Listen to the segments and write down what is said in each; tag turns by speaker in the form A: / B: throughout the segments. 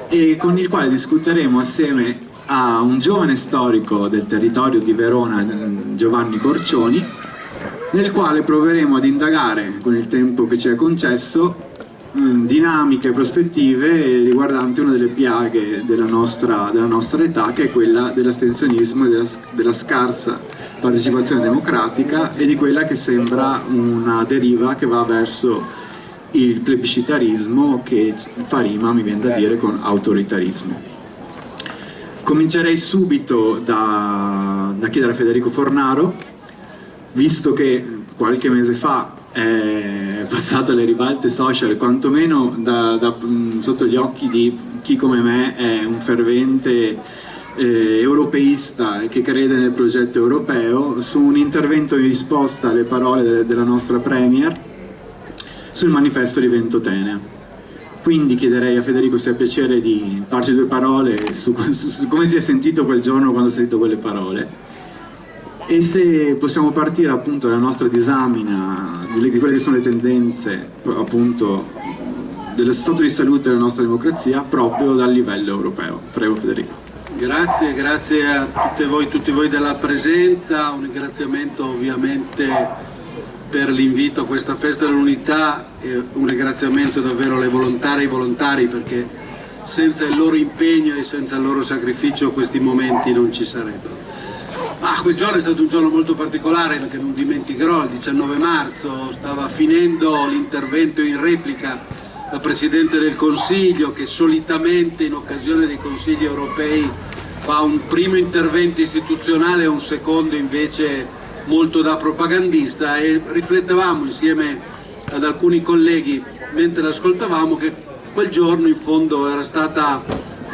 A: e con il quale discuteremo assieme a un giovane storico del territorio di Verona, Giovanni Corcioni, nel quale proveremo ad indagare, con il tempo che ci è concesso, dinamiche e prospettive riguardanti una delle piaghe della nostra età, che è quella dell'astensionismo e della scarsa partecipazione democratica e di quella che sembra una deriva che va verso il plebiscitarismo, che fa rima, mi viene da dire, con autoritarismo. Comincerei subito da chiedere a Federico Fornaro, visto che qualche mese fa è passato alle ribalte social, quantomeno sotto gli occhi di chi come me è un fervente europeista e che crede nel progetto europeo, su un intervento in risposta alle parole della nostra Premier sul manifesto di Ventotene. Quindi chiederei a Federico se ha piacere di farci due parole su come si è sentito quel giorno quando ha sentito quelle parole, e se possiamo partire appunto dalla nostra disamina di quelle che sono le tendenze appunto dello stato di salute della nostra democrazia proprio dal livello europeo. Prego Federico.
B: Grazie a tutti voi della presenza, un ringraziamento ovviamente per l'invito a questa festa dell'unità e un ringraziamento davvero alle volontarie e ai volontari, perché senza il loro impegno e senza il loro sacrificio questi momenti non ci sarebbero. Quel giorno è stato un giorno molto particolare che non dimenticherò. Il 19 marzo stava finendo l'intervento in replica del Presidente del Consiglio, che solitamente in occasione dei Consigli europei fa un primo intervento istituzionale e un secondo invece molto da propagandista, e riflettevamo insieme ad alcuni colleghi mentre l'ascoltavamo che quel giorno in fondo era stata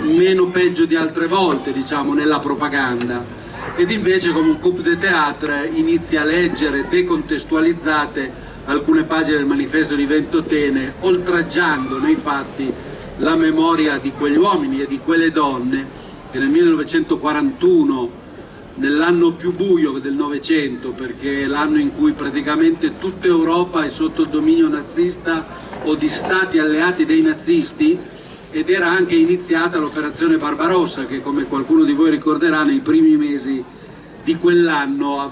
B: meno peggio di altre volte, diciamo, nella propaganda, ed invece come un coup de théâtre inizia a leggere decontestualizzate alcune pagine del manifesto di Ventotene, oltraggiando nei fatti la memoria di quegli uomini e di quelle donne che nel 1941, nell'anno più buio del Novecento, perché è l'anno in cui praticamente tutta Europa è sotto il dominio nazista o di stati alleati dei nazisti, ed era anche iniziata l'operazione Barbarossa, che come qualcuno di voi ricorderà nei primi mesi di quell'anno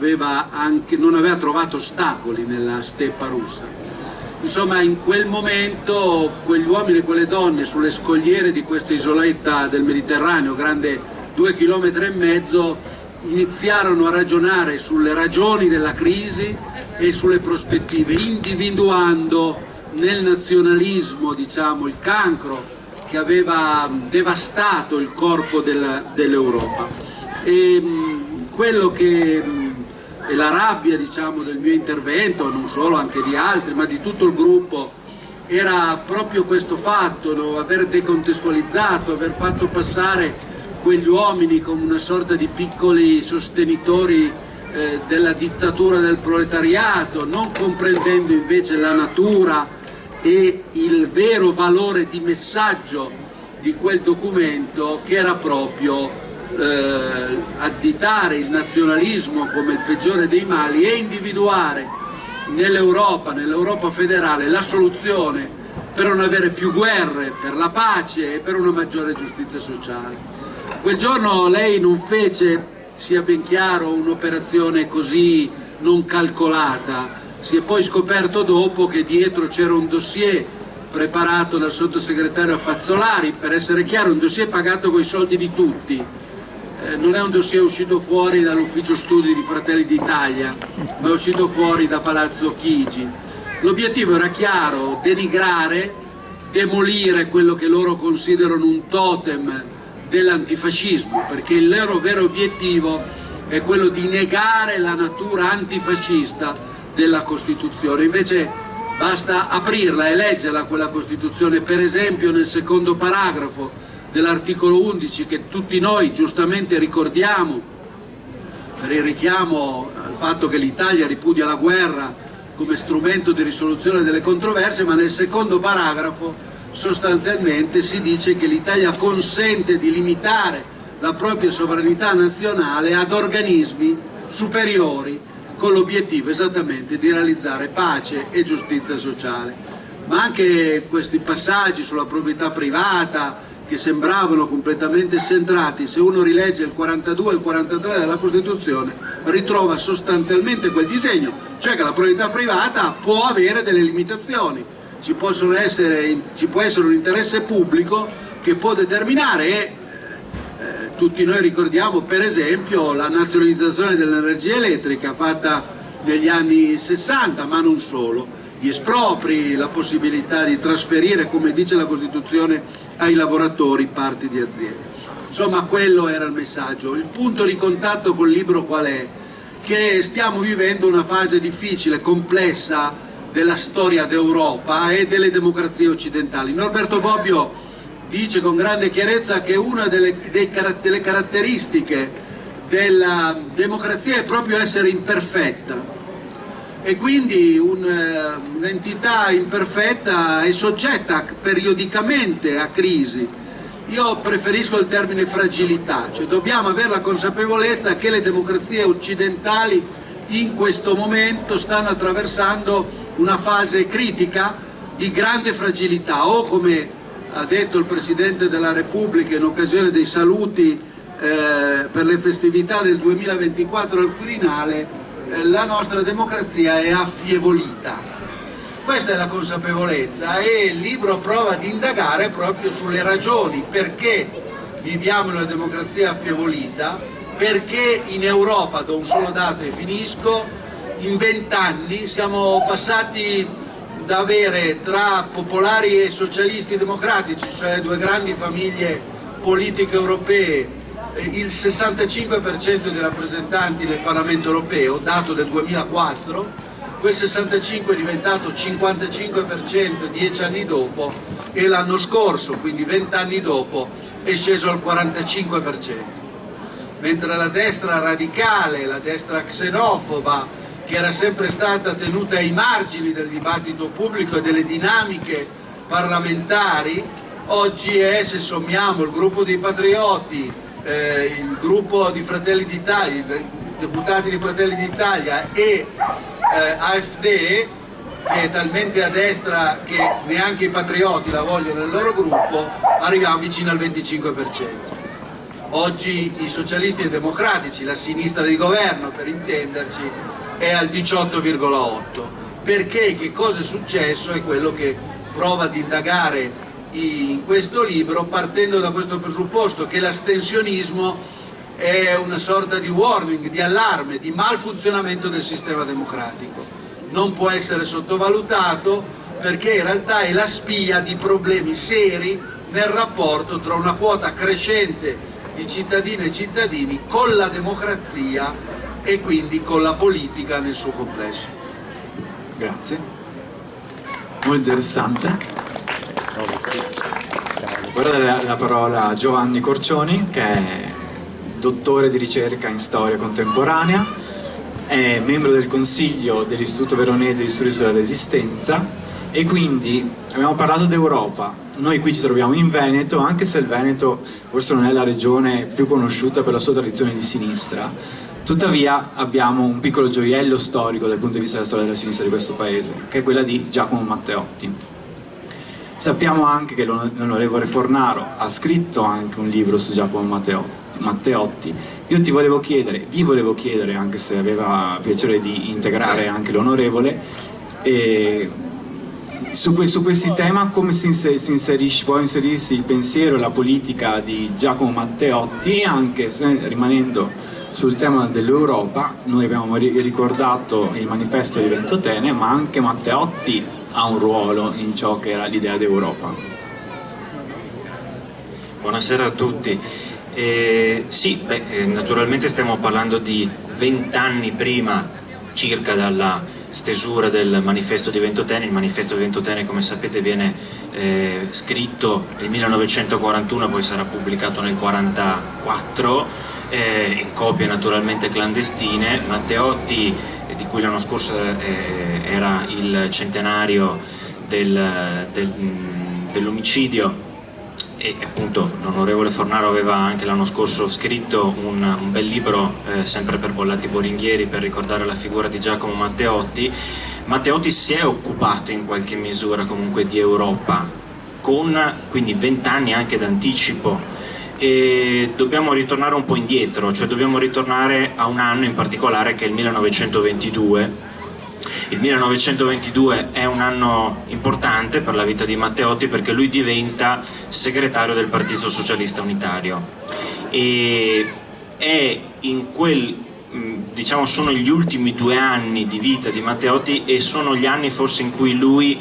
B: non aveva trovato ostacoli nella steppa russa. Insomma, in quel momento quegli uomini e quelle donne sulle scogliere di questa isoletta del Mediterraneo, grande 2,5 km, iniziarono a ragionare sulle ragioni della crisi e sulle prospettive, individuando nel nazionalismo, diciamo, il cancro che aveva devastato il corpo dell'Europa. E quello che è la rabbia, diciamo, del mio intervento, non solo, anche di altri, ma di tutto il gruppo, era proprio questo fatto, no? Aver decontestualizzato, aver fatto passare quegli uomini come una sorta di piccoli sostenitori della dittatura del proletariato, non comprendendo invece la natura e il vero valore di messaggio di quel documento, che era proprio additare il nazionalismo come il peggiore dei mali e individuare nell'Europa federale la soluzione per non avere più guerre, per la pace e per una maggiore giustizia sociale. Quel giorno lei non fece, sia ben chiaro, un'operazione così non calcolata. Si è poi scoperto dopo che dietro c'era un dossier preparato dal sottosegretario Fazzolari, per essere chiaro un dossier pagato con i soldi di tutti. Non è un dossier uscito fuori dall'ufficio studi di Fratelli d'Italia, ma è uscito fuori da Palazzo Chigi. L'obiettivo era chiaro: denigrare, demolire quello che loro considerano un totem dell'antifascismo, perché il loro vero obiettivo è quello di negare la natura antifascista della Costituzione. Invece basta aprirla e leggerla quella Costituzione, per esempio nel secondo paragrafo dell'articolo 11, che tutti noi giustamente ricordiamo per il richiamo al fatto che l'Italia ripudia la guerra come strumento di risoluzione delle controversie, ma nel secondo paragrafo sostanzialmente si dice che l'Italia consente di limitare la propria sovranità nazionale ad organismi superiori, con l'obiettivo esattamente di realizzare pace e giustizia sociale. ma anche questi passaggi sulla proprietà privata che sembravano completamente centrati, se uno rilegge il 42 e il 43 della Costituzione ritrova sostanzialmente quel disegno, cioè che la proprietà privata può avere delle limitazioni, ci può essere un interesse pubblico che può determinare e tutti noi ricordiamo per esempio la nazionalizzazione dell'energia elettrica fatta negli anni 60, ma non solo, gli espropri, la possibilità di trasferire, come dice la Costituzione, ai lavoratori parti di azienda. Insomma, quello era il messaggio. Il punto di contatto col libro qual è? Che stiamo vivendo una fase difficile, complessa della storia d'Europa e delle democrazie occidentali. Norberto Bobbio dice con grande chiarezza che una delle caratteristiche della democrazia è proprio essere imperfetta e quindi un'entità imperfetta è soggetta periodicamente a crisi. Io preferisco il termine fragilità, cioè dobbiamo avere la consapevolezza che le democrazie occidentali in questo momento stanno attraversando una fase critica di grande fragilità, o come ha detto il Presidente della Repubblica in occasione dei saluti per le festività del 2024 al Quirinale, la nostra democrazia è affievolita. Questa è la consapevolezza e il libro prova ad indagare proprio sulle ragioni perché viviamo in una democrazia affievolita, perché in Europa, do un solo dato e finisco, in 20 anni siamo passati da avere tra popolari e socialisti democratici, cioè le due grandi famiglie politiche europee, il 65% dei rappresentanti del Parlamento europeo, dato del 2004, quel 65% è diventato 55% 10 anni dopo e l'anno scorso, quindi 20 anni dopo, è sceso al 45%. Mentre la destra radicale, la destra xenofoba, che era sempre stata tenuta ai margini del dibattito pubblico e delle dinamiche parlamentari, oggi è, se sommiamo il gruppo dei patrioti, il gruppo di Fratelli d'Italia, i deputati di Fratelli d'Italia e AfD, che è talmente a destra che neanche i patrioti la vogliono nel loro gruppo, arriviamo vicino al 25%. Oggi i socialisti e democratici, la sinistra di governo per intenderci, è al 18,8%. Perché? Che cosa è successo? È quello che prova ad indagare in questo libro, partendo da questo presupposto che l'astensionismo è una sorta di warning, di allarme, di malfunzionamento del sistema democratico. Non può essere sottovalutato perché in realtà è la spia di problemi seri nel rapporto tra una quota crescente di cittadine e cittadini con la democrazia e quindi con la politica nel suo complesso.
A: Grazie. Molto interessante. Ora la parola a Giovanni Corcioni, che è dottore di ricerca in storia contemporanea, è membro del consiglio dell'Istituto Veronese di Studi sulla Resistenza e quindi abbiamo parlato d'Europa. Noi qui ci troviamo in Veneto, anche se il Veneto forse non è la regione più conosciuta per la sua tradizione di sinistra, tuttavia abbiamo un piccolo gioiello storico dal punto di vista della storia della sinistra di questo paese, che è quella di Giacomo Matteotti. Sappiamo anche che l'onorevole Fornaro ha scritto anche un libro su Giacomo Matteotti. Io vi volevo chiedere, anche se aveva piacere di integrare anche l'onorevole, su questi temi come può inserirsi il pensiero e la politica di Giacomo Matteotti, anche rimanendo sul tema dell'Europa. Noi abbiamo ricordato il manifesto di Ventotene, ma anche Matteotti ha un ruolo in ciò che era l'idea d'Europa.
C: Buonasera a tutti. Naturalmente stiamo parlando di 20 anni prima circa dalla stesura del manifesto di Ventotene. Il manifesto di Ventotene, come sapete, viene scritto nel 1941, poi sarà pubblicato nel 1944 in copie naturalmente clandestine. Matteotti, di cui l'anno scorso era il centenario dell'omicidio, e appunto l'onorevole Fornaro aveva anche l'anno scorso scritto un bel libro sempre per Bollati Boringhieri per ricordare la figura di Giacomo Matteotti. Matteotti si è occupato in qualche misura comunque di Europa, con quindi 20 anni anche d'anticipo, e dobbiamo ritornare un po' indietro, cioè dobbiamo ritornare a un anno in particolare che è il 1922. Il 1922 è un anno importante per la vita di Matteotti perché lui diventa segretario del Partito Socialista Unitario e è in quel, diciamo, sono gli ultimi 2 anni di vita di Matteotti e sono gli anni forse in cui lui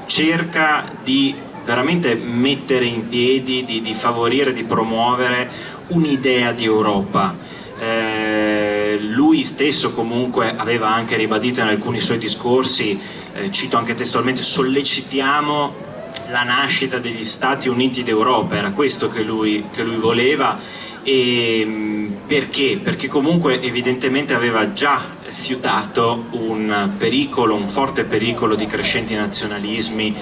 C: cerca di veramente mettere in piedi, di favorire, di promuovere un'idea di Europa. Lui stesso comunque aveva anche ribadito in alcuni suoi discorsi, cito anche testualmente, sollecitiamo la nascita degli Stati Uniti d'Europa, era questo che lui voleva. E perché? Perché comunque evidentemente aveva già fiutato un pericolo, un forte pericolo di crescenti nazionalismi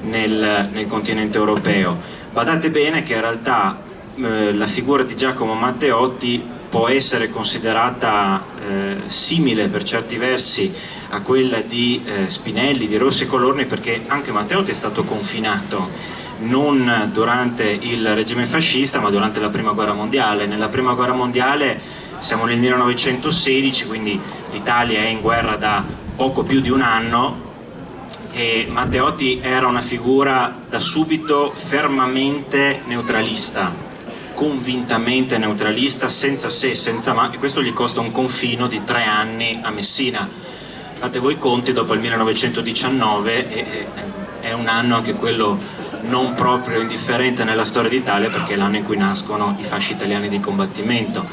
C: nel continente europeo. Badate bene che in realtà la figura di Giacomo Matteotti può essere considerata simile per certi versi a quella di Spinelli, di Rossi e Colorni, perché anche Matteotti è stato confinato non durante il regime fascista ma durante la Prima Guerra Mondiale. Nella Prima Guerra Mondiale siamo nel 1916, quindi l'Italia è in guerra da poco più di un anno e Matteotti era una figura da subito fermamente neutralista, convintamente neutralista, senza se, senza ma, e questo gli costa un confino di 3 anni a Messina. Fate voi conti, dopo il 1919 è un anno anche quello non proprio indifferente nella storia d'Italia, perché è l'anno in cui nascono i fasci italiani di combattimento.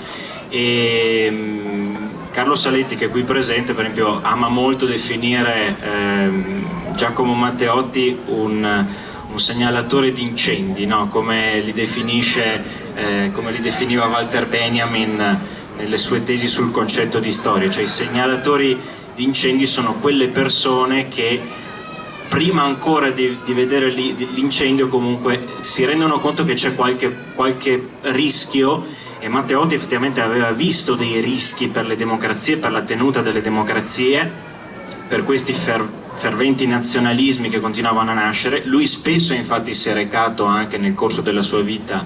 C: E Carlo Saletti, che è qui presente, per esempio ama molto definire Giacomo Matteotti un segnalatore di incendi, no? Come li definiva Walter Benjamin nelle sue tesi sul concetto di storia, cioè i segnalatori di incendi sono quelle persone che prima ancora di vedere l'incendio comunque si rendono conto che c'è qualche rischio, e Matteotti effettivamente aveva visto dei rischi per le democrazie, per la tenuta delle democrazie, per questi ferventi nazionalismi che continuavano a nascere. Lui spesso infatti si è recato anche nel corso della sua vita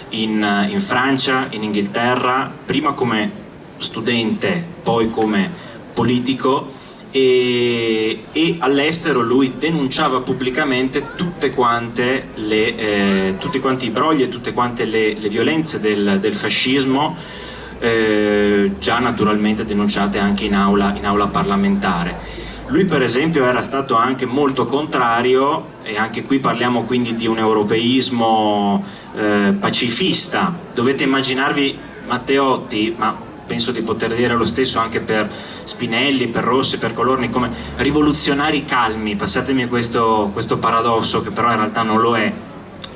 C: in Francia, in Inghilterra, prima come studente, poi come politico, e all'estero lui denunciava pubblicamente tutti quanti i brogli e tutte quante le violenze del fascismo, già naturalmente denunciate anche in aula parlamentare. Lui per esempio era stato anche molto contrario, e anche qui parliamo quindi di un europeismo pacifista. Dovete immaginarvi Matteotti, ma penso di poter dire lo stesso anche per Spinelli, per Rossi, per Colorni, come rivoluzionari calmi, passatemi questo paradosso che però in realtà non lo è.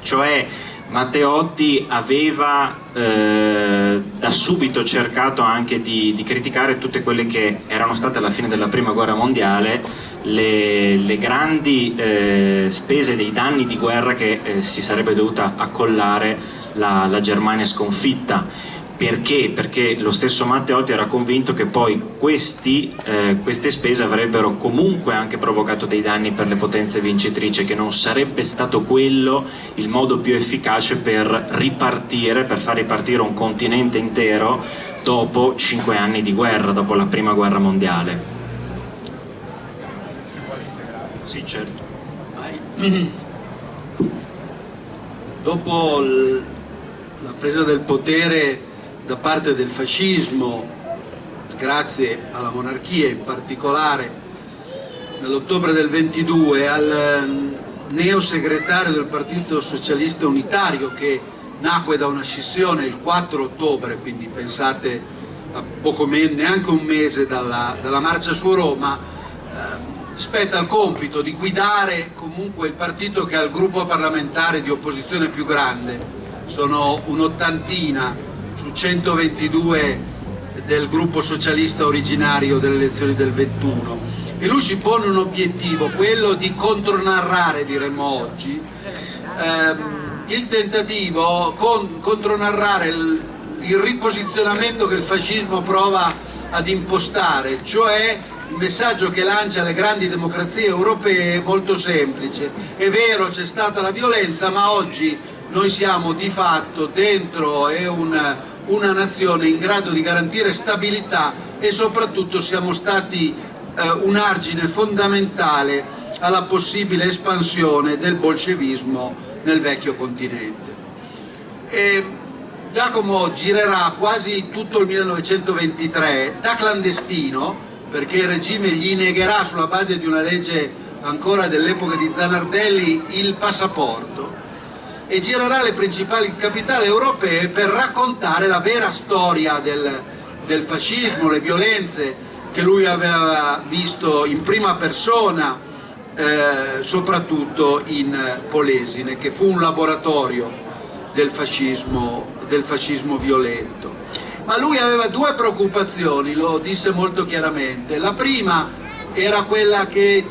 C: Cioè Matteotti aveva da subito cercato anche di criticare tutte quelle che erano state alla fine della Prima Guerra Mondiale le grandi spese dei danni di guerra che si sarebbe dovuta accollare la Germania sconfitta. Perché? Perché lo stesso Matteotti era convinto che poi queste spese avrebbero comunque anche provocato dei danni per le potenze vincitrici, che non sarebbe stato quello il modo più efficace per ripartire, per far ripartire un continente intero dopo 5 anni di guerra, dopo la Prima Guerra Mondiale. Sì, certo.
B: Dopo la presa del potere da parte del fascismo, grazie alla monarchia, in particolare nell'ottobre del 22 al neosegretario del Partito Socialista Unitario, che nacque da una scissione il 4 ottobre, quindi pensate a poco meno, neanche un mese dalla marcia su Roma, spetta il compito di guidare comunque il partito che ha il gruppo parlamentare di opposizione più grande, sono un'ottantina su 122 del gruppo socialista originario delle elezioni del 21, e lui si pone un obiettivo, quello di contronarrare, diremmo oggi, il tentativo contronarrare il riposizionamento che il fascismo prova ad impostare, cioè il messaggio che lancia alle grandi democrazie europee è molto semplice: è vero, c'è stata la violenza, ma oggi noi siamo di fatto dentro una nazione in grado di garantire stabilità e soprattutto siamo stati un argine fondamentale alla possibile espansione del bolscevismo nel vecchio continente. Giacomo girerà quasi tutto il 1923 da clandestino, perché il regime gli negherà, sulla base di una legge ancora dell'epoca di Zanardelli, il passaporto, e girerà le principali capitali europee per raccontare la vera storia del fascismo, le violenze che lui aveva visto in prima persona, soprattutto in Polesine, che fu un laboratorio del fascismo violento. Ma lui aveva due preoccupazioni, lo disse molto chiaramente. La prima era quella che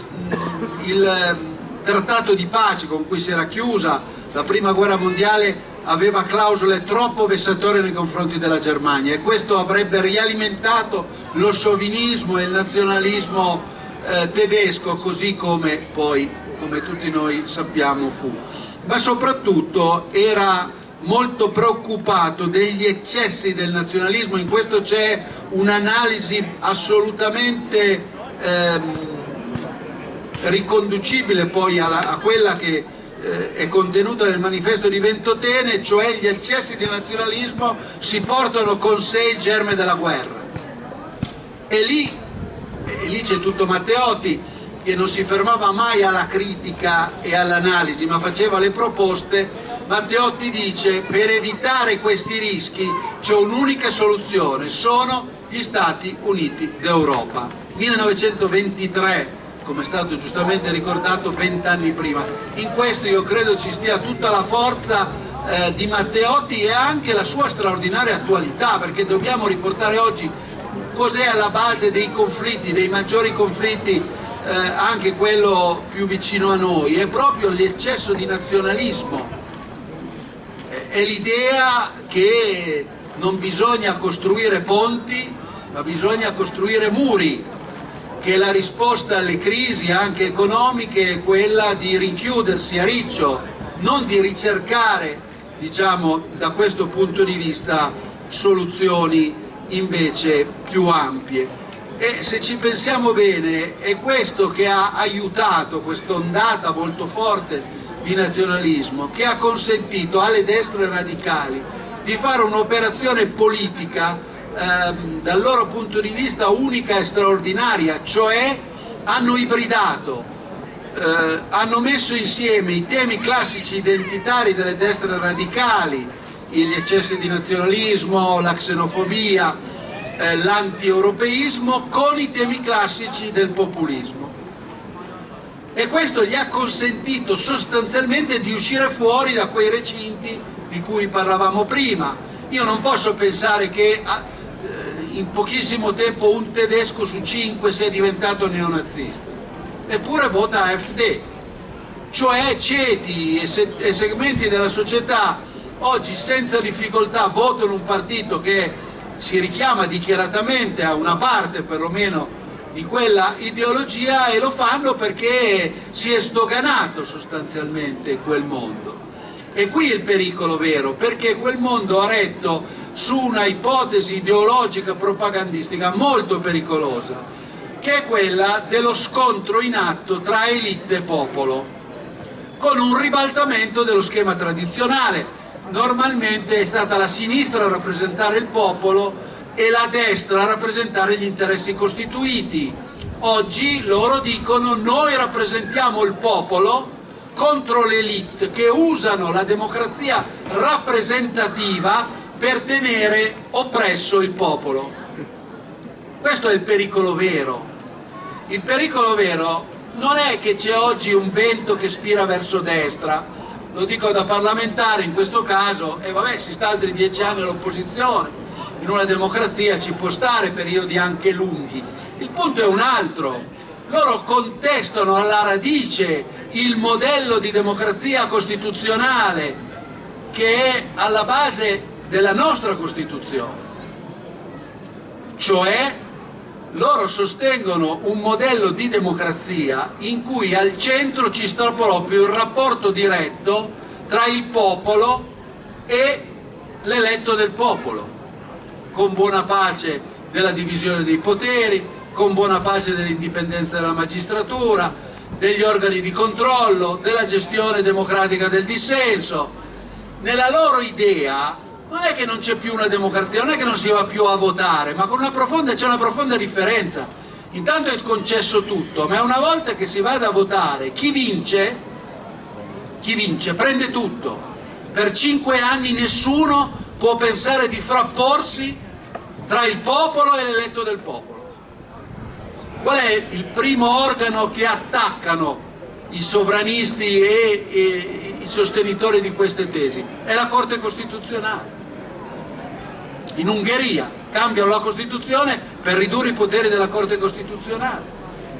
B: il trattato di pace con cui si era chiusa la prima guerra mondiale aveva clausole troppo vessatorie nei confronti della Germania, e questo avrebbe rialimentato lo sciovinismo e il nazionalismo tedesco, così come poi, come tutti noi sappiamo, fu. Ma soprattutto era molto preoccupato degli eccessi del nazionalismo. In questo c'è un'analisi assolutamente riconducibile poi a quella che è contenuta nel manifesto di Ventotene, cioè gli eccessi di nazionalismo si portano con sé il germe della guerra. E lì c'è tutto Matteotti, che non si fermava mai alla critica e all'analisi, ma faceva le proposte. Matteotti dice: per evitare questi rischi c'è un'unica soluzione, sono gli Stati Uniti d'Europa. 1923, come è stato giustamente ricordato, 20 anni prima. In questo io credo ci stia tutta la forza di Matteotti e anche la sua straordinaria attualità, perché dobbiamo riportare oggi cos'è alla base dei conflitti, dei maggiori conflitti, anche quello più vicino a noi, è proprio l'eccesso di nazionalismo. È l'idea che non bisogna costruire ponti, ma bisogna costruire muri, che la risposta alle crisi anche economiche è quella di rinchiudersi a riccio, non di ricercare, diciamo, da questo punto di vista soluzioni invece più ampie. E se ci pensiamo bene, è questo che ha aiutato questa ondata molto forte di nazionalismo, che ha consentito alle destre radicali di fare un'operazione politica dal loro punto di vista unica e straordinaria, cioè hanno ibridato, hanno messo insieme i temi classici identitari delle destre radicali, gli eccessi di nazionalismo, la xenofobia, l'anti-europeismo, con i temi classici del populismo. E questo gli ha consentito sostanzialmente di uscire fuori da quei recinti di cui parlavamo prima. Io non posso pensare che in pochissimo tempo un tedesco su 5 sia diventato neonazista, eppure vota AfD, cioè ceti e segmenti della società oggi senza difficoltà votano un partito che si richiama dichiaratamente a una parte perlomeno di quella ideologia, e lo fanno perché si è sdoganato sostanzialmente quel mondo. E qui è il pericolo vero, perché quel mondo ha retto su una ipotesi ideologica propagandistica molto pericolosa, che è quella dello scontro in atto tra elite e popolo, con un ribaltamento dello schema tradizionale. Normalmente è stata la sinistra a rappresentare il popolo e la destra a rappresentare gli interessi costituiti. Oggi loro dicono: noi rappresentiamo il popolo contro l'elite che usano la democrazia rappresentativa per tenere oppresso il popolo. Questo è il pericolo vero. Il pericolo vero non è che c'è oggi un vento che spira verso destra, lo dico da parlamentare in questo caso, e vabbè, si sta altri 10 anni all'opposizione, in una democrazia ci può stare periodi anche lunghi. Il punto è un altro: loro contestano alla radice il modello di democrazia costituzionale che è alla base della nostra Costituzione, cioè loro sostengono un modello di democrazia in cui al centro ci sta proprio il rapporto diretto tra il popolo e l'eletto del popolo, con buona pace della divisione dei poteri, con buona pace dell'indipendenza della magistratura, degli organi di controllo, della gestione democratica del dissenso. Nella loro idea non è che non c'è più una democrazia, non è che non si va più a votare, ma c'è una profonda differenza. Intanto è concesso tutto, ma una volta che si vada a votare, chi vince prende tutto. Per 5 anni nessuno può pensare di frapporsi tra il popolo e l'eletto del popolo. Qual è il primo organo che attaccano i sovranisti e i sostenitori di queste tesi? È la Corte Costituzionale. In Ungheria cambiano la Costituzione per ridurre i poteri della Corte Costituzionale.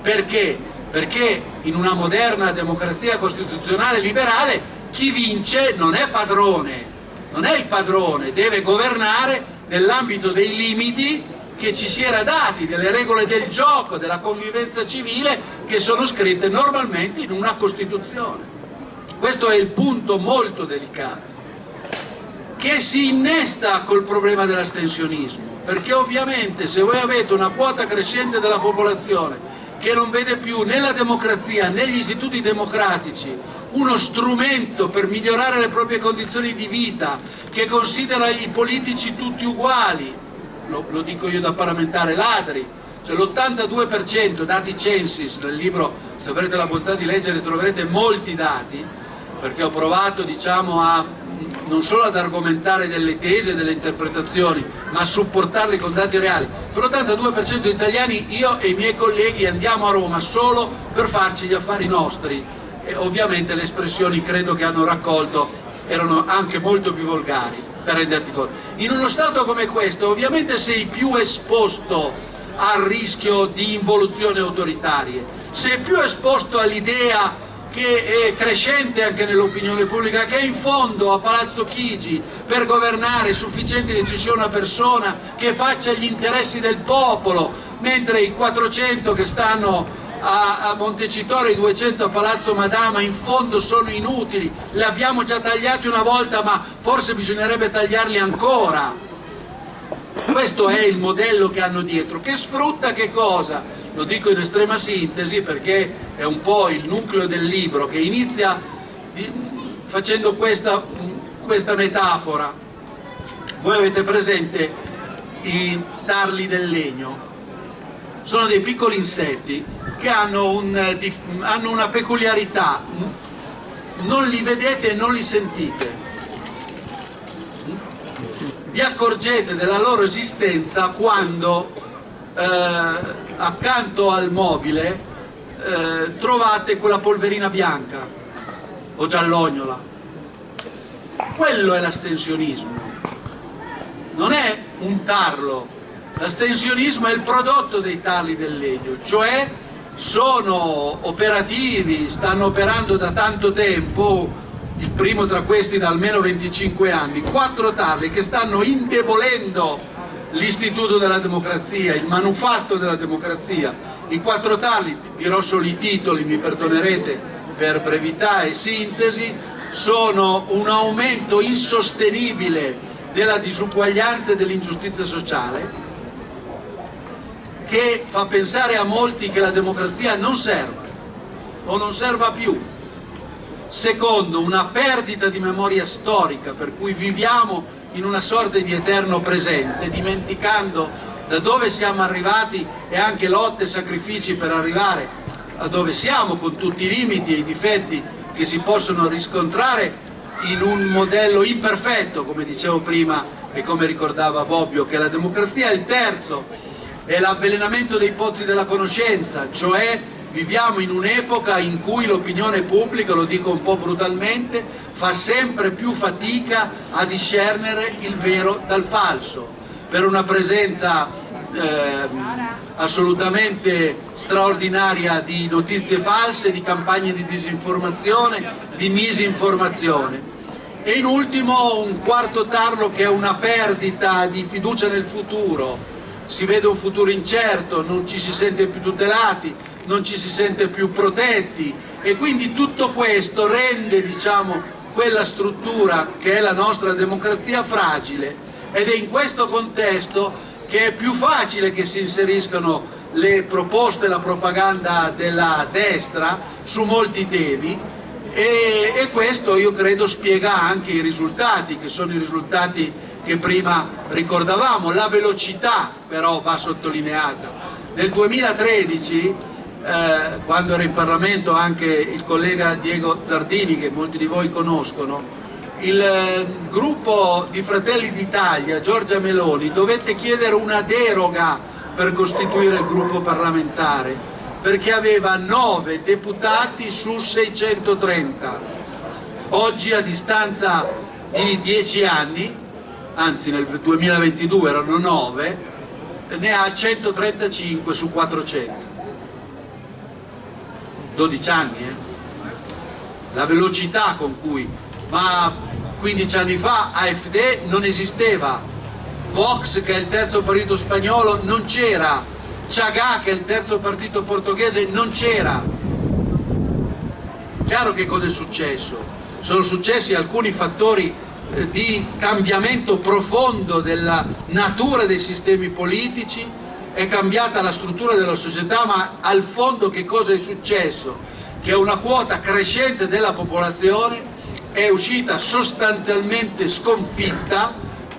B: Perché? Perché in una moderna democrazia costituzionale liberale chi vince non è padrone, non è il padrone, deve governare nell'ambito dei limiti che ci si era dati, delle regole del gioco, della convivenza civile che sono scritte normalmente in una Costituzione. Questo è il punto molto delicato, che si innesta col problema dell'astensionismo, perché ovviamente se voi avete una quota crescente della popolazione che non vede più nella democrazia, negli istituti democratici, uno strumento per migliorare le proprie condizioni di vita, che considera i politici tutti uguali, lo dico io da parlamentare, ladri, cioè l'82%, dati Censis, nel libro, se avrete la bontà di leggere, troverete molti dati, perché ho provato, diciamo, non solo ad argomentare delle tesi e delle interpretazioni, ma a supportarli con dati reali. Per l'82% degli italiani io e i miei colleghi andiamo a Roma solo per farci gli affari nostri, e ovviamente le espressioni credo che hanno raccolto erano anche molto più volgari, per renderti conto. In uno Stato come questo ovviamente sei più esposto al rischio di involuzioni autoritarie, sei più esposto all'idea che è crescente anche nell'opinione pubblica, che in fondo a Palazzo Chigi per governare è sufficiente che ci sia una persona che faccia gli interessi del popolo, mentre i 400 che stanno a Montecitorio e i 200 a Palazzo Madama in fondo sono inutili, li abbiamo già tagliati una volta ma forse bisognerebbe tagliarli ancora. Questo è il modello che hanno dietro, che sfrutta che cosa? Lo dico in estrema sintesi perché è un po' il nucleo del libro, che inizia facendo questa metafora. Voi avete presente i tarli del legno? Sono dei piccoli insetti che hanno una peculiarità, non li vedete e non li sentite. Vi accorgete della loro esistenza quando accanto al mobile trovate quella polverina bianca o giallognola. Quello è l'astensionismo, non è un tarlo. L'astensionismo è il prodotto dei tarli del legno, cioè sono operativi, stanno operando da tanto tempo, il primo tra questi da almeno 25 anni, 4 tarli che stanno indebolendo l'istituto della democrazia, il manufatto della democrazia. I 4 tarli, dirò solo i titoli, mi perdonerete per brevità e sintesi, sono un aumento insostenibile della disuguaglianza e dell'ingiustizia sociale, che fa pensare a molti che la democrazia non serva o non serva più. Secondo, una perdita di memoria storica, per cui viviamo in una sorta di eterno presente, dimenticando da dove siamo arrivati e anche lotte e sacrifici per arrivare a dove siamo, con tutti i limiti e i difetti che si possono riscontrare in un modello imperfetto, come dicevo prima e come ricordava Bobbio, che la democrazia è il terzo, è l'avvelenamento dei pozzi della conoscenza, cioè viviamo in un'epoca in cui l'opinione pubblica, lo dico un po' brutalmente, fa sempre più fatica a discernere il vero dal falso, per una presenza assolutamente straordinaria di notizie false, di campagne di disinformazione, di misinformazione. E in ultimo un quarto tarlo che è una perdita di fiducia nel futuro, si vede un futuro incerto, non ci si sente più tutelati, non ci si sente più protetti, e quindi tutto questo rende, diciamo, quella struttura che è la nostra democrazia fragile, ed è in questo contesto che è più facile che si inseriscano le proposte, la propaganda della destra su molti temi, e questo io credo spiega anche i risultati, che sono i risultati che prima ricordavamo. La velocità però va sottolineata. Nel 2013, quando era in Parlamento anche il collega Diego Zardini, che molti di voi conoscono, il gruppo di Fratelli d'Italia, Giorgia Meloni, dovette chiedere una deroga per costituire il gruppo parlamentare, perché aveva 9 deputati su 630. Oggi, a distanza di 10 anni, anzi nel 2022 erano 9, ne ha 135 su 400. 12 anni, La velocità con cui, ma 15 anni fa AfD non esisteva, Vox, che è il terzo partito spagnolo, non c'era, Chagà, che è il terzo partito portoghese, non c'era. Chiaro che cosa è successo? Sono successi alcuni fattori di cambiamento profondo della natura dei sistemi politici, è cambiata la struttura della società, ma al fondo che cosa è successo? Che una quota crescente della popolazione è uscita sostanzialmente sconfitta,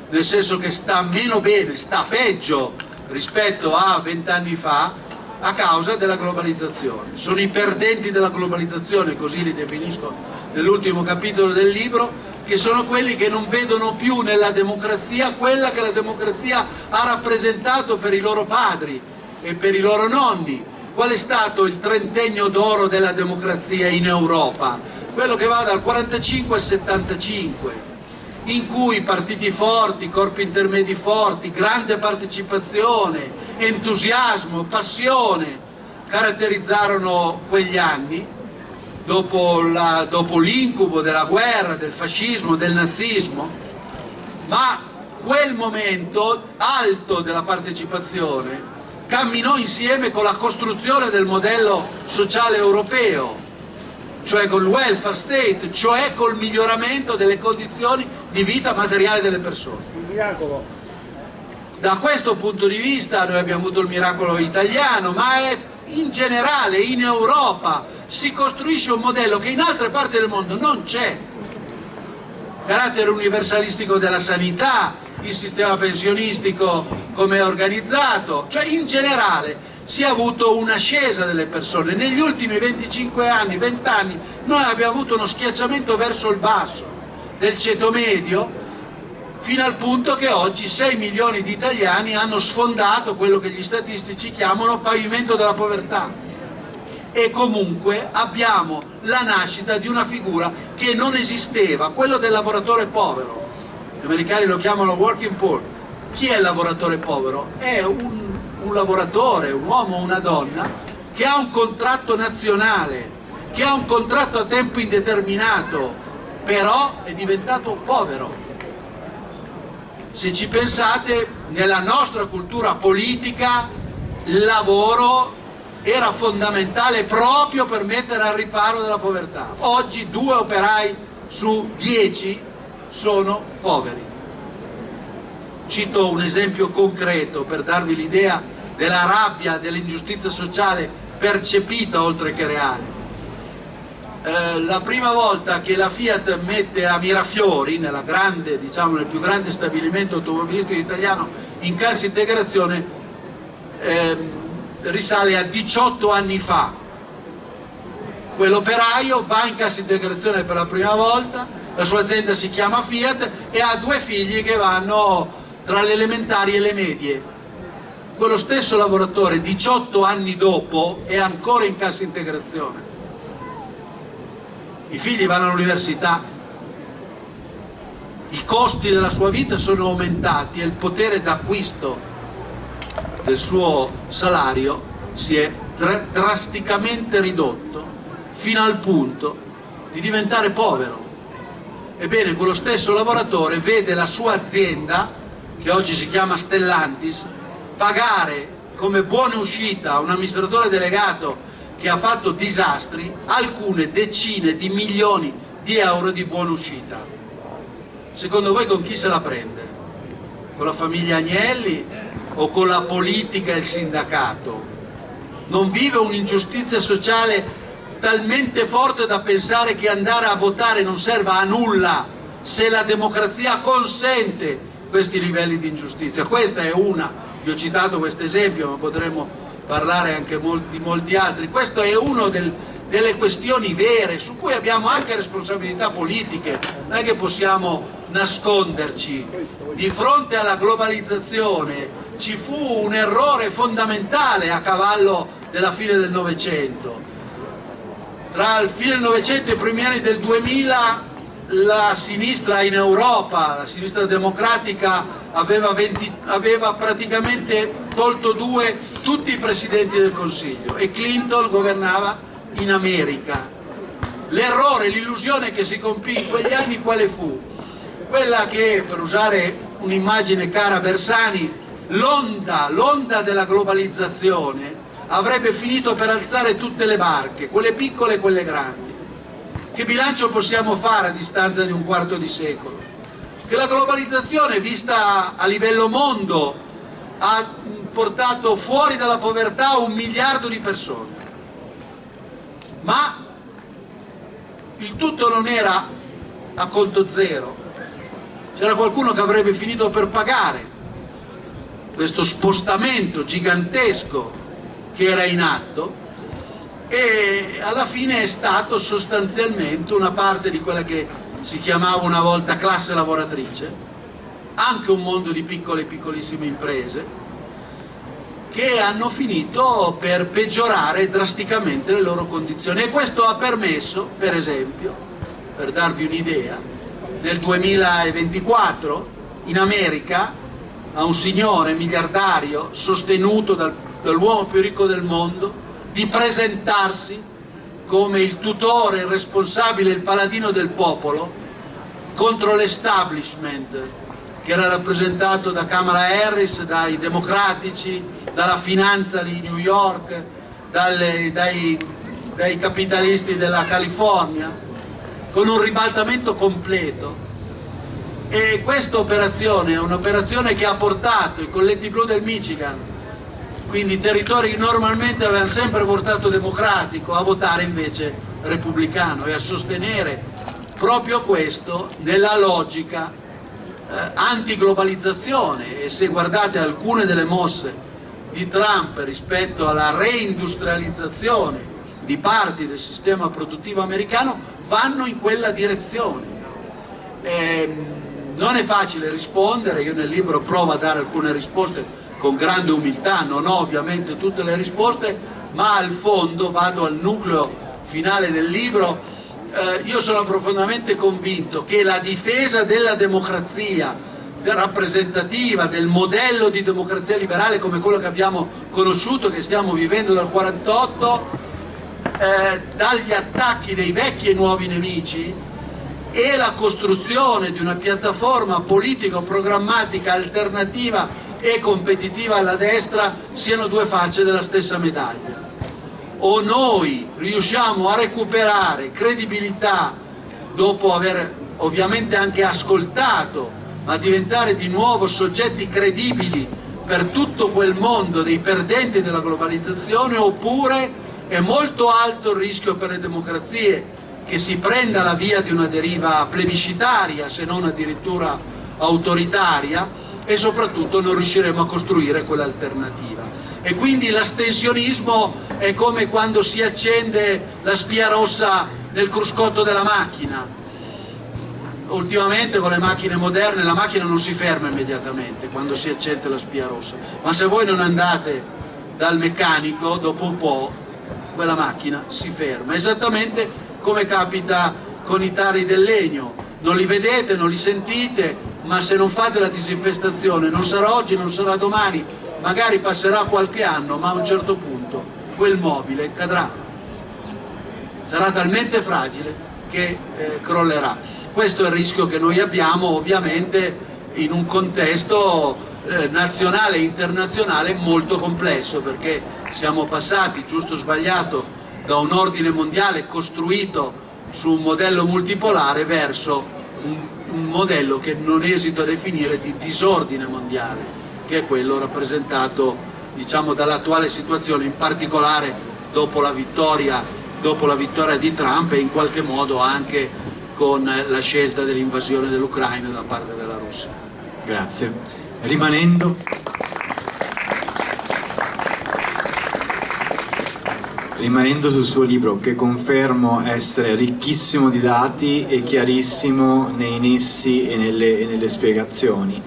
B: nel senso che sta meno bene, sta peggio rispetto a 20 anni fa, a causa della globalizzazione. Sono i perdenti della globalizzazione, così li definisco nell'ultimo capitolo del libro, che sono quelli che non vedono più nella democrazia quella che la democrazia ha rappresentato per i loro padri e per i loro nonni. Qual è stato il trentennio d'oro della democrazia in Europa? Quello che va dal 45 al 75, in cui partiti forti, corpi intermedi forti, grande partecipazione, entusiasmo, passione caratterizzarono quegli anni, dopo l'incubo della guerra, del fascismo, del nazismo. Ma quel momento alto della partecipazione camminò insieme con la costruzione del modello sociale europeo, cioè col welfare state, cioè col miglioramento delle condizioni di vita materiale delle persone.
D: Il miracolo.
B: Da questo punto di vista noi abbiamo avuto il miracolo italiano, ma in generale in Europa si costruisce un modello che in altre parti del mondo non c'è. Carattere universalistico della sanità, il sistema pensionistico come è organizzato, cioè in generale si è avuto un'ascesa delle persone. Negli ultimi 25 anni, 20 anni, noi abbiamo avuto uno schiacciamento verso il basso del ceto medio, fino al punto che oggi 6 milioni di italiani hanno sfondato quello che gli statistici chiamano pavimento della povertà. E comunque abbiamo la nascita di una figura che non esisteva, quello del lavoratore povero. Gli americani lo chiamano working poor. Chi è il lavoratore povero? È un lavoratore, un uomo o una donna che ha un contratto nazionale, che ha un contratto a tempo indeterminato, però è diventato povero. Se ci pensate, nella nostra cultura politica il lavoro era fondamentale proprio per mettere al riparo della povertà. Oggi 2 operai su 10 sono poveri. Cito un esempio concreto per darvi l'idea della rabbia, dell'ingiustizia sociale percepita oltre che reale. La prima volta che la Fiat mette a Mirafiori, nel più grande stabilimento automobilistico italiano, in cassa integrazione, risale a 18 anni fa. Quell'operaio va in cassa integrazione per la prima volta, la sua azienda si chiama Fiat e ha 2 figli che vanno tra le elementari e le medie. Quello stesso lavoratore 18 anni dopo è ancora in cassa integrazione. I figli vanno all'università, i costi della sua vita sono aumentati e il potere d'acquisto del suo salario si è drasticamente ridotto fino al punto di diventare povero. Ebbene, quello stesso lavoratore vede la sua azienda, che oggi si chiama Stellantis, pagare come buona uscita a un amministratore delegato che ha fatto disastri alcune decine di milioni di euro di buona uscita. Secondo voi con chi se la prende? Con la famiglia Agnelli o con la politica e il sindacato? Non vive un'ingiustizia sociale talmente forte da pensare che andare a votare non serva a nulla se la democrazia consente questi livelli di ingiustizia. Questa è una, vi ho citato questo esempio, ma potremmo parlare anche di molti altri. Questo è uno delle questioni vere su cui abbiamo anche responsabilità politiche, non è che possiamo nasconderci. Di fronte alla globalizzazione ci fu un errore fondamentale a cavallo della fine del Novecento. Tra il fine del Novecento e i primi anni del 2000 la sinistra in Europa, la sinistra democratica, aveva praticamente tolto tutti i presidenti del Consiglio e Clinton governava in America. L'errore, l'illusione che si compì in quegli anni quale fu? Quella che, per usare un'immagine cara a Bersani, l'onda della globalizzazione avrebbe finito per alzare tutte le barche, quelle piccole e quelle grandi. Che bilancio possiamo fare a distanza di un quarto di secolo? Che la globalizzazione, vista a livello mondo, ha portato fuori dalla povertà 1 miliardo di persone. Ma il tutto non era a conto zero. C'era qualcuno che avrebbe finito per pagare questo spostamento gigantesco che era in atto, e alla fine è stato sostanzialmente una parte di quella che si chiamava una volta classe lavoratrice, anche un mondo di piccole e piccolissime imprese, che hanno finito per peggiorare drasticamente le loro condizioni. E questo ha permesso, per esempio, per darvi un'idea, nel 2024 in America a un signore miliardario sostenuto dall'uomo più ricco del mondo di presentarsi come il tutore, il responsabile, il paladino del popolo contro l'establishment che era rappresentato da Kamala Harris, dai democratici, dalla finanza di New York, dai capitalisti della California, con un ribaltamento completo. E questa operazione è un'operazione che ha portato i colletti blu del Michigan, quindi territori che normalmente avevano sempre votato democratico, a votare invece repubblicano e a sostenere proprio questo nella logica antiglobalizzazione. E se guardate alcune delle mosse di Trump rispetto alla reindustrializzazione di parti del sistema produttivo americano, vanno in quella direzione. Non è facile rispondere, io nel libro provo a dare alcune risposte con grande umiltà, non ho ovviamente tutte le risposte, ma al fondo vado al nucleo finale del libro. Io sono profondamente convinto che la difesa della democrazia rappresentativa, del modello di democrazia liberale come quello che abbiamo conosciuto, che stiamo vivendo dal 48, dagli attacchi dei vecchi e nuovi nemici, e la costruzione di una piattaforma politico-programmatica alternativa e competitiva alla destra siano due facce della stessa medaglia. O noi riusciamo a recuperare credibilità dopo aver ovviamente anche ascoltato, ma diventare di nuovo soggetti credibili per tutto quel mondo dei perdenti della globalizzazione, oppure è molto alto il rischio per le democrazie che si prenda la via di una deriva plebiscitaria, se non addirittura autoritaria, e soprattutto non riusciremo a costruire quell'alternativa. E quindi l'astensionismo è come quando si accende la spia rossa nel cruscotto della macchina. Ultimamente con le macchine moderne la macchina non si ferma immediatamente quando si accende la spia rossa, ma se voi non andate dal meccanico, dopo un po' quella macchina si ferma, esattamente come capita con i tarri del legno. Non li vedete, non li sentite, ma se non fate la disinfestazione, non sarà oggi, non sarà domani, magari passerà qualche anno, ma a un certo punto quel mobile cadrà, sarà talmente fragile che crollerà. Questo è il rischio che noi abbiamo, ovviamente in un contesto nazionale e internazionale molto complesso, perché siamo passati, giusto o sbagliato, da un ordine mondiale costruito su un modello multipolare verso un modello che non esito a definire di disordine mondiale, che è quello rappresentato, diciamo, dall'attuale situazione, in particolare dopo la vittoria di Trump e in qualche modo anche con la scelta dell'invasione dell'Ucraina da parte della Russia.
A: Grazie. Rimanendo sul suo libro, che confermo essere ricchissimo di dati e chiarissimo nei nessi e nelle spiegazioni,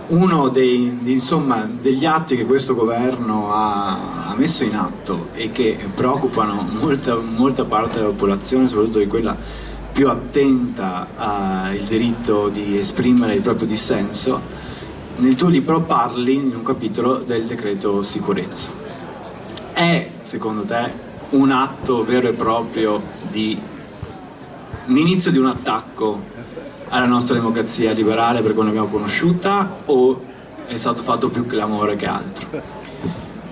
A: uno degli atti che questo governo ha messo in atto e che preoccupano molta parte della popolazione, soprattutto di quella più attenta al diritto di esprimere il proprio dissenso, nel tuo libro parli in un capitolo del decreto sicurezza. È, secondo te, un atto vero e proprio di un inizio di un attacco alla nostra democrazia liberale per come l'abbiamo conosciuta, o è stato fatto più clamore che altro?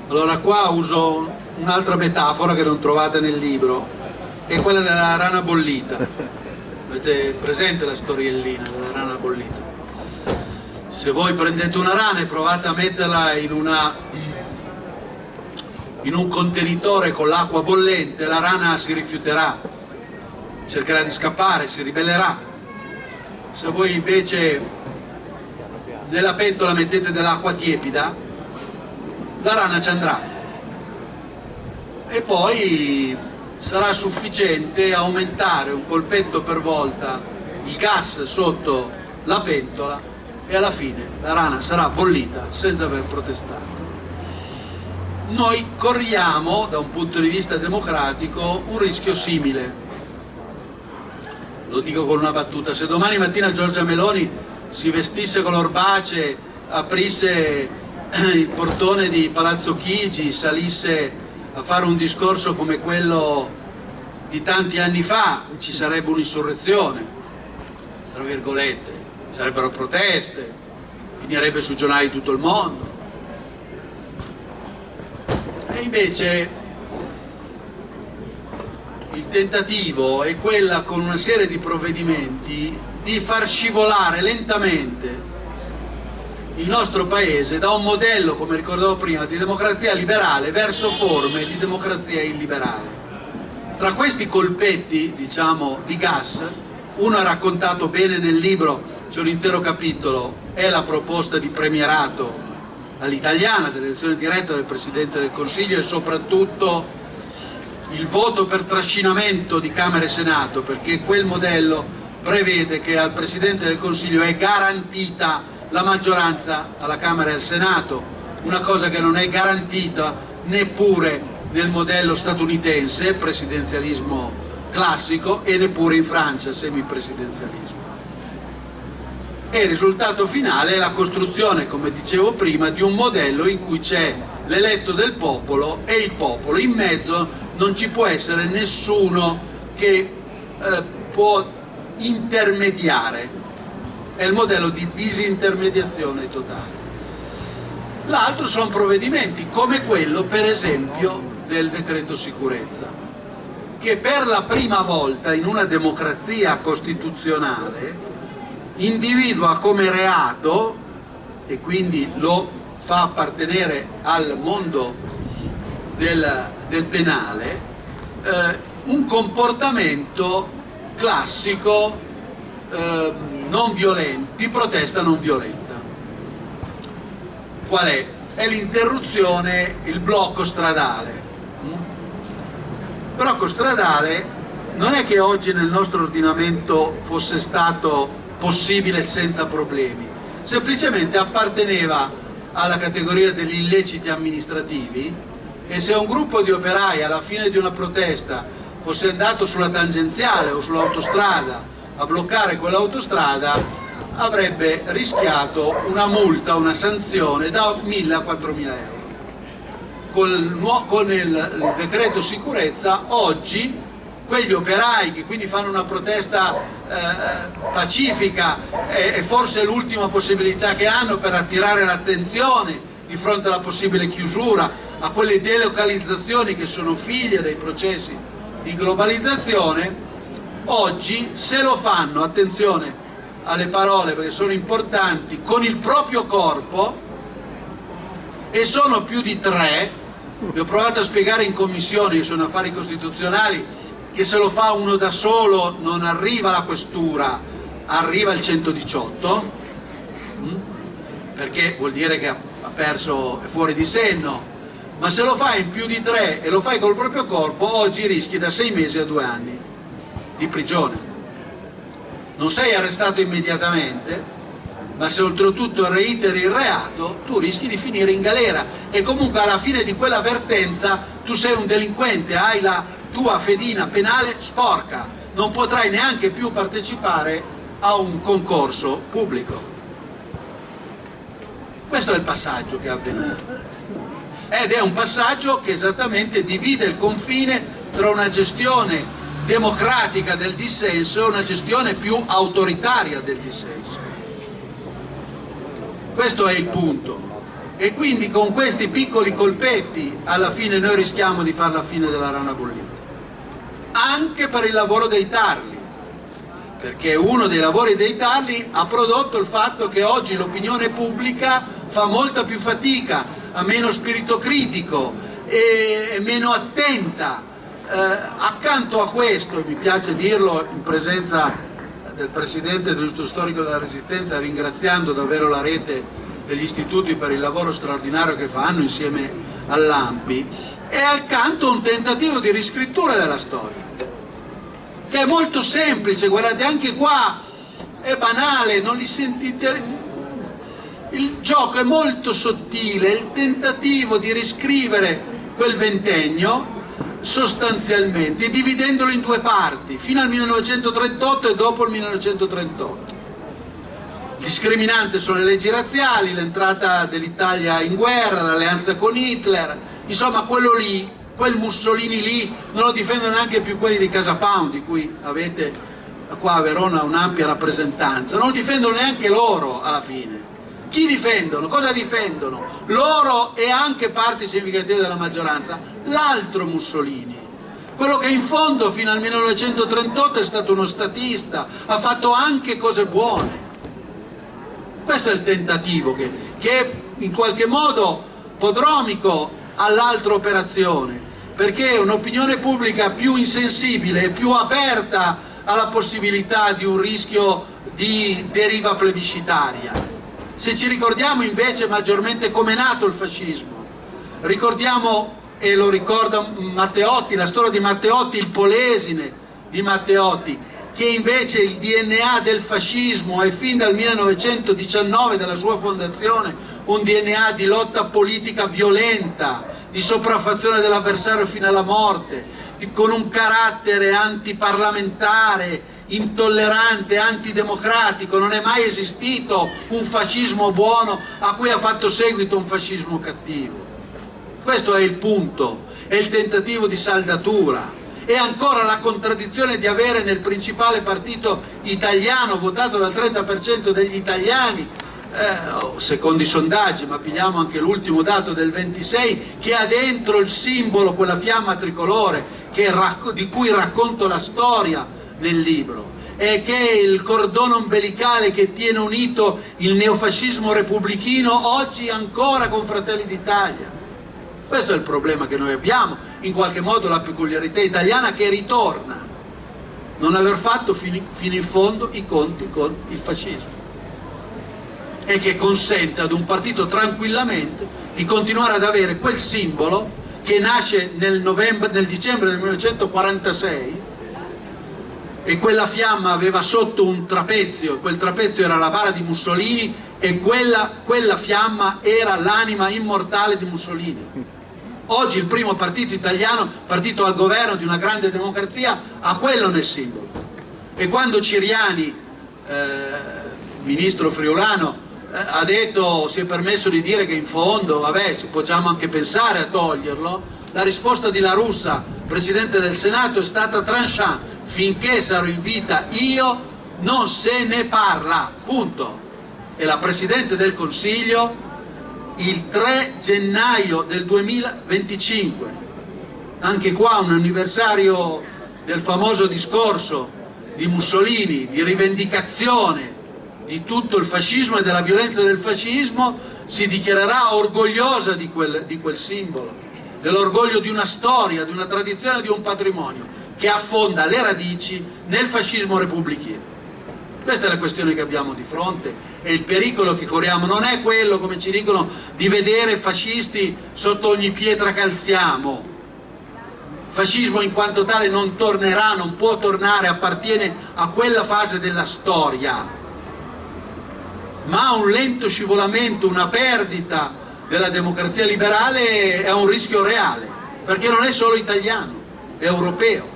B: Allora, qua uso un'altra metafora che non trovate nel libro, è quella della rana bollita. Avete presente la storiellina della rana bollita? Se voi prendete una rana e provate a metterla in un contenitore con l'acqua bollente, la rana si rifiuterà, cercherà di scappare, si ribellerà. Se voi invece nella pentola mettete dell'acqua tiepida, la rana ci andrà, e poi sarà sufficiente aumentare un colpetto per volta il gas sotto la pentola e alla fine la rana sarà bollita senza aver protestato. Noi corriamo, da un punto di vista democratico, un rischio simile. Lo dico con una battuta: se domani mattina Giorgia Meloni si vestisse con l'orbace, aprisse il portone di Palazzo Chigi, salisse a fare un discorso come quello di tanti anni fa, ci sarebbe un'insurrezione, tra virgolette, sarebbero proteste, finirebbe sui giornali di tutto il mondo. E invece il tentativo è quella, con una serie di provvedimenti, di far scivolare lentamente il nostro paese da un modello, come ricordavo prima, di democrazia liberale verso forme di democrazia illiberale. Tra questi colpetti, diciamo, di gas, uno è raccontato bene nel libro, c'è un intero capitolo, è la proposta di premierato all'italiana dell'elezione diretta del Presidente del Consiglio, e soprattutto il voto per trascinamento di Camera e Senato, perché quel modello prevede che al Presidente del Consiglio è garantita la maggioranza alla Camera e al Senato, una cosa che non è garantita neppure nel modello statunitense, presidenzialismo classico, e neppure in Francia, semipresidenzialismo. E il risultato finale è la costruzione, come dicevo prima, di un modello in cui c'è l'eletto del popolo e il popolo. In mezzo non ci può essere nessuno che può intermediare. È il modello di disintermediazione totale. L'altro sono provvedimenti come quello, per esempio, del decreto sicurezza, che per la prima volta in una democrazia costituzionale individua come reato, e quindi lo fa appartenere al mondo del penale, un comportamento classico non violento, di protesta non violenta. Qual è? È l'interruzione, il blocco stradale. Il blocco stradale non è che oggi nel nostro ordinamento fosse stato possibile senza problemi, semplicemente apparteneva alla categoria degli illeciti amministrativi, e se un gruppo di operai alla fine di una protesta fosse andato sulla tangenziale o sull'autostrada a bloccare quell'autostrada, avrebbe rischiato una multa, una sanzione da 1.000 a 4.000 euro. Con il decreto sicurezza oggi quegli operai che quindi fanno una protesta pacifica è forse l'ultima possibilità che hanno per attirare l'attenzione di fronte alla possibile chiusura, a quelle delocalizzazioni che sono figlie dei processi di globalizzazione. Oggi, se lo fanno, attenzione alle parole perché sono importanti, con il proprio corpo, e sono più di 3, vi ho provato a spiegare in commissione, io sono affari costituzionali, che se lo fa uno da solo non arriva la questura, arriva il 118, perché vuol dire che ha perso, è fuori di senno. Ma se lo fai in più di 3 e lo fai col proprio corpo, oggi rischi da 6 mesi a 2 anni di prigione. Non sei arrestato immediatamente, ma se oltretutto reiteri il reato, tu rischi di finire in galera, e comunque alla fine di quella vertenza tu sei un delinquente, hai la tua fedina penale sporca, non potrai neanche più partecipare a un concorso pubblico. Questo è il passaggio che è avvenuto, ed è un passaggio che esattamente divide il confine tra una gestione democratica del dissenso e una gestione più autoritaria del dissenso. Questo è il punto, e quindi con questi piccoli colpetti alla fine noi rischiamo di fare la fine della rana bollita, anche per il lavoro dei tarli, perché uno dei lavori dei tarli ha prodotto il fatto che oggi l'opinione pubblica fa molta più fatica, ha meno spirito critico, è meno attenta. Accanto a questo, e mi piace dirlo in presenza del Presidente dell'Istituto Storico della Resistenza, ringraziando davvero la rete degli istituti per il lavoro straordinario che fanno insieme all'ANPI, è accanto un tentativo di riscrittura della storia, che è molto semplice. Guardate, anche qua è banale, non li sentite, il gioco è molto sottile, il tentativo di riscrivere quel ventennio sostanzialmente, dividendolo in 2 parti, fino al 1938 e dopo il 1938. Il discriminante sono le leggi razziali, l'entrata dell'Italia in guerra, l'alleanza con Hitler, insomma quello lì, quel Mussolini lì, non lo difendono neanche più quelli di Casa Pound, di cui avete qua a Verona un'ampia rappresentanza, non lo difendono neanche loro alla fine. Chi difendono? Cosa difendono? Loro e anche parti significative della maggioranza, l'altro Mussolini, quello che in fondo fino al 1938 è stato uno statista, ha fatto anche cose buone. Questo è il tentativo che è in qualche modo prodromico all'altra operazione, perché un'opinione pubblica più insensibile e più aperta alla possibilità di un rischio di deriva plebiscitaria. Se ci ricordiamo invece maggiormente come è nato il fascismo, ricordiamo, e lo ricorda Matteotti, la storia di Matteotti, il Polesine di Matteotti, che invece il DNA del fascismo è fin dal 1919, dalla sua fondazione, un DNA di lotta politica violenta, di sopraffazione dell'avversario fino alla morte, con un carattere antiparlamentare, intollerante, antidemocratico. Non è mai esistito un fascismo buono a cui ha fatto seguito un fascismo cattivo. Questo è il punto, è il tentativo di saldatura. E ancora la contraddizione di avere nel principale partito italiano, votato dal 30% degli italiani, secondo i sondaggi, ma pigliamo anche l'ultimo dato del 26, che ha dentro il simbolo, quella fiamma tricolore di cui racconto la storia nel libro, e che è il cordone ombelicale che tiene unito il neofascismo repubblichino oggi ancora con Fratelli d'Italia. Questo è il problema che noi abbiamo, in qualche modo la peculiarità italiana che ritorna, non aver fatto fino in fondo i conti con il fascismo, e che consente ad un partito tranquillamente di continuare ad avere quel simbolo che nasce nel dicembre del 1946, e quella fiamma aveva sotto un trapezio, quel trapezio era la bara di Mussolini, e quella fiamma era l'anima immortale di Mussolini. Oggi il primo partito italiano, partito al governo di una grande democrazia, ha quello nel simbolo. E quando Ciriani, ministro friulano, ha detto, si è permesso di dire che in fondo, vabbè, ci possiamo anche pensare a toglierlo, la risposta di La Russa, Presidente del Senato, è stata tranchant: finché sarò in vita io, non se ne parla, punto. E la Presidente del Consiglio il 3 gennaio del 2025, anche qua un anniversario del famoso discorso di Mussolini, di rivendicazione di tutto il fascismo e della violenza del fascismo, si dichiarerà orgogliosa di quel simbolo, dell'orgoglio di una storia, di una tradizione, di un patrimonio che affonda le radici nel fascismo repubblichino. Questa è la questione che abbiamo di fronte e il pericolo che corriamo non è quello, come ci dicono, di vedere fascisti sotto ogni pietra calziamo. Il fascismo in quanto tale non tornerà, non può tornare, appartiene a quella fase della storia, ma un lento scivolamento, una perdita della democrazia liberale è un rischio reale, perché non è solo italiano, è europeo.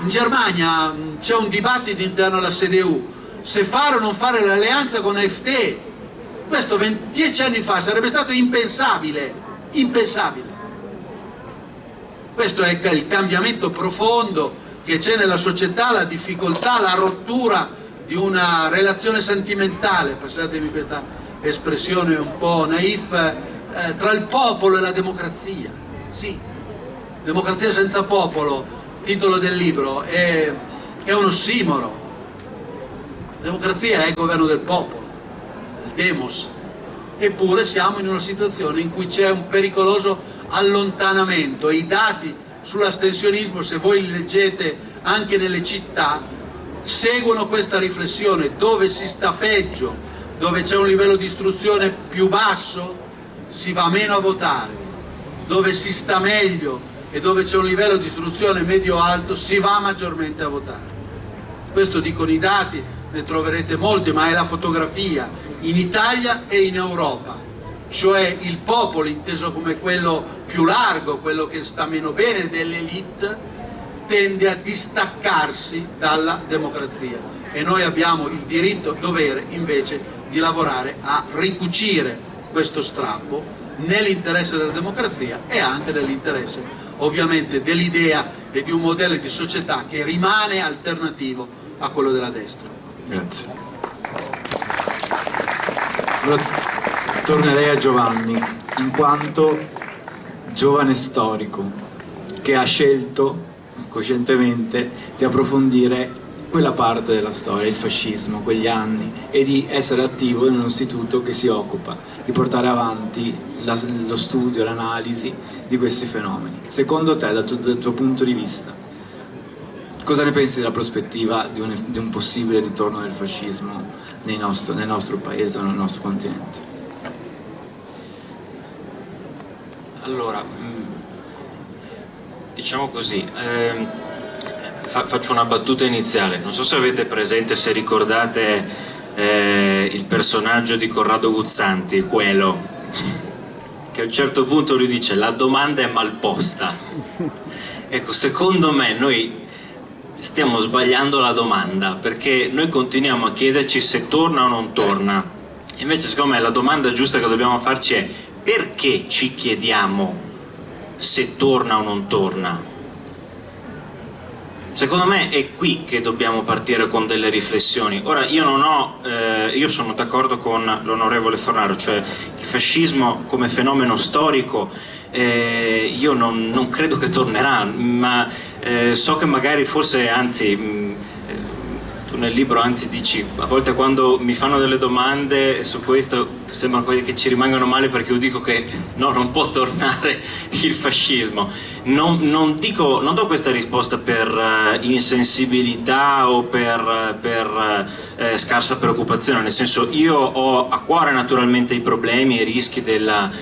B: In Germania c'è un dibattito interno alla CDU, se fare o non fare l'alleanza con AfD. Questo 10 anni fa sarebbe stato impensabile, impensabile. Questo è il cambiamento profondo che c'è nella società, la difficoltà, la rottura di una relazione sentimentale, passatemi questa espressione un po' naif, tra il popolo e la democrazia. Sì, democrazia senza popolo, titolo del libro, è un ossimoro. Democrazia è il governo del popolo, il demos. Eppure siamo in una situazione in cui c'è un pericoloso allontanamento e i dati sull'astensionismo, se voi li leggete anche nelle città, seguono questa riflessione: dove si sta peggio, dove c'è un livello di istruzione più basso, si va meno a votare, dove si sta meglio e dove c'è un livello di istruzione medio-alto si va maggiormente a votare. Questo dicono i dati, ne troverete molti, ma è la fotografia in Italia e in Europa, cioè il popolo inteso come quello più largo, quello che sta meno bene dell'elite, tende a distaccarsi dalla democrazia e noi abbiamo il diritto, dovere invece di lavorare a ricucire questo strappo nell'interesse della democrazia e anche nell'interesse ovviamente dell'idea e di un modello di società che rimane alternativo a quello della destra.
A: Grazie. Allora, tornerei a Giovanni, in quanto giovane storico che ha scelto coscientemente di approfondire quella parte della storia, il fascismo, quegli anni, e di essere attivo in un istituto che si occupa di portare avanti lo studio, l'analisi di questi fenomeni. Secondo te, dal tuo punto di vista, cosa ne pensi della prospettiva di un possibile ritorno del fascismo nel nostro paese, nel nostro continente?
C: Allora, diciamo così, faccio una battuta iniziale. Non so se avete presente, se ricordate il personaggio di Corrado Guzzanti, quello che a un certo punto lui dice: la domanda è mal posta. Ecco, secondo me noi stiamo sbagliando la domanda, perché noi continuiamo a chiederci se torna o non torna. Invece secondo me la domanda giusta che dobbiamo farci è: perché ci chiediamo se torna o non torna? Secondo me è qui che dobbiamo partire con delle riflessioni. Ora, io sono d'accordo con l'onorevole Fornaro, cioè il fascismo come fenomeno storico io non credo che tornerà, ma so che magari forse, anzi, tu nel libro anzi dici, a volte quando mi fanno delle domande su questo sembra che ci rimangano male perché io dico che no, non può tornare il fascismo. Non do questa risposta per insensibilità o per scarsa preoccupazione, nel senso, io ho a cuore naturalmente i problemi e i rischi della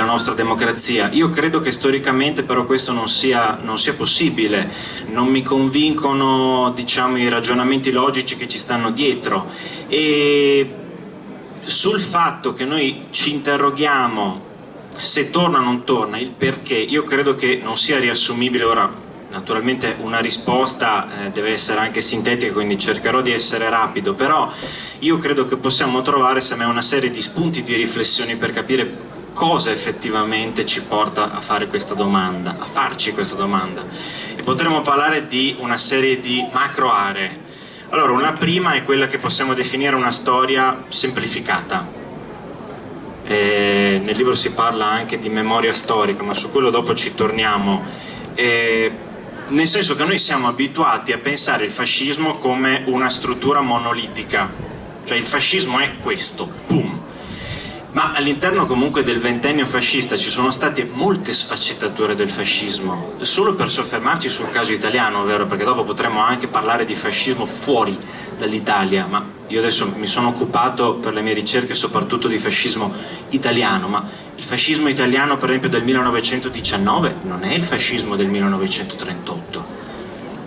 C: nostra democrazia. Io credo che storicamente però questo non sia possibile, non mi convincono, diciamo, i ragionamenti logici che ci stanno dietro, e sul fatto che noi ci interroghiamo se torna o non torna, il perché, io credo che non sia riassumibile. Ora, naturalmente una risposta deve essere anche sintetica, quindi cercherò di essere rapido, però io credo che possiamo trovare, se me, una serie di spunti di riflessione per capire cosa effettivamente ci porta a fare questa domanda, a farci questa domanda. E potremmo parlare di una serie di macro aree. Allora, una prima è quella che possiamo definire una storia semplificata. Nel libro si parla anche di memoria storica, ma su quello dopo ci torniamo. Nel senso che noi siamo abituati a pensare il fascismo come una struttura monolitica, cioè il fascismo è questo, boom. Ma all'interno comunque del ventennio fascista ci sono state molte sfaccettature del fascismo, solo per soffermarci sul caso italiano, ovvero, perché dopo potremmo anche parlare di fascismo fuori dall'Italia, ma io adesso mi sono occupato per le mie ricerche soprattutto di fascismo italiano, ma il fascismo italiano per esempio del 1919 non è il fascismo del 1938,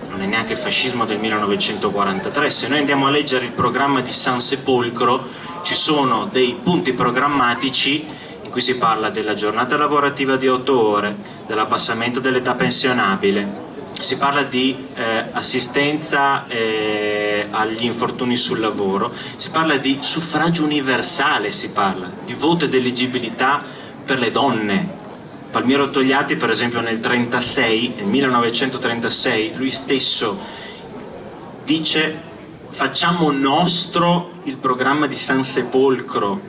C: non è neanche il fascismo del 1943. Se noi andiamo a leggere il programma di San Sepolcro ci sono dei punti programmatici in cui si parla della giornata lavorativa di 8 ore, dell'abbassamento dell'età pensionabile, si parla di assistenza agli infortuni sul lavoro, si parla di suffragio universale, si parla di voto ed eleggibilità per le donne. Palmiro Togliatti per esempio nel 1936, lui stesso dice: facciamo nostro il programma di San Sepolcro.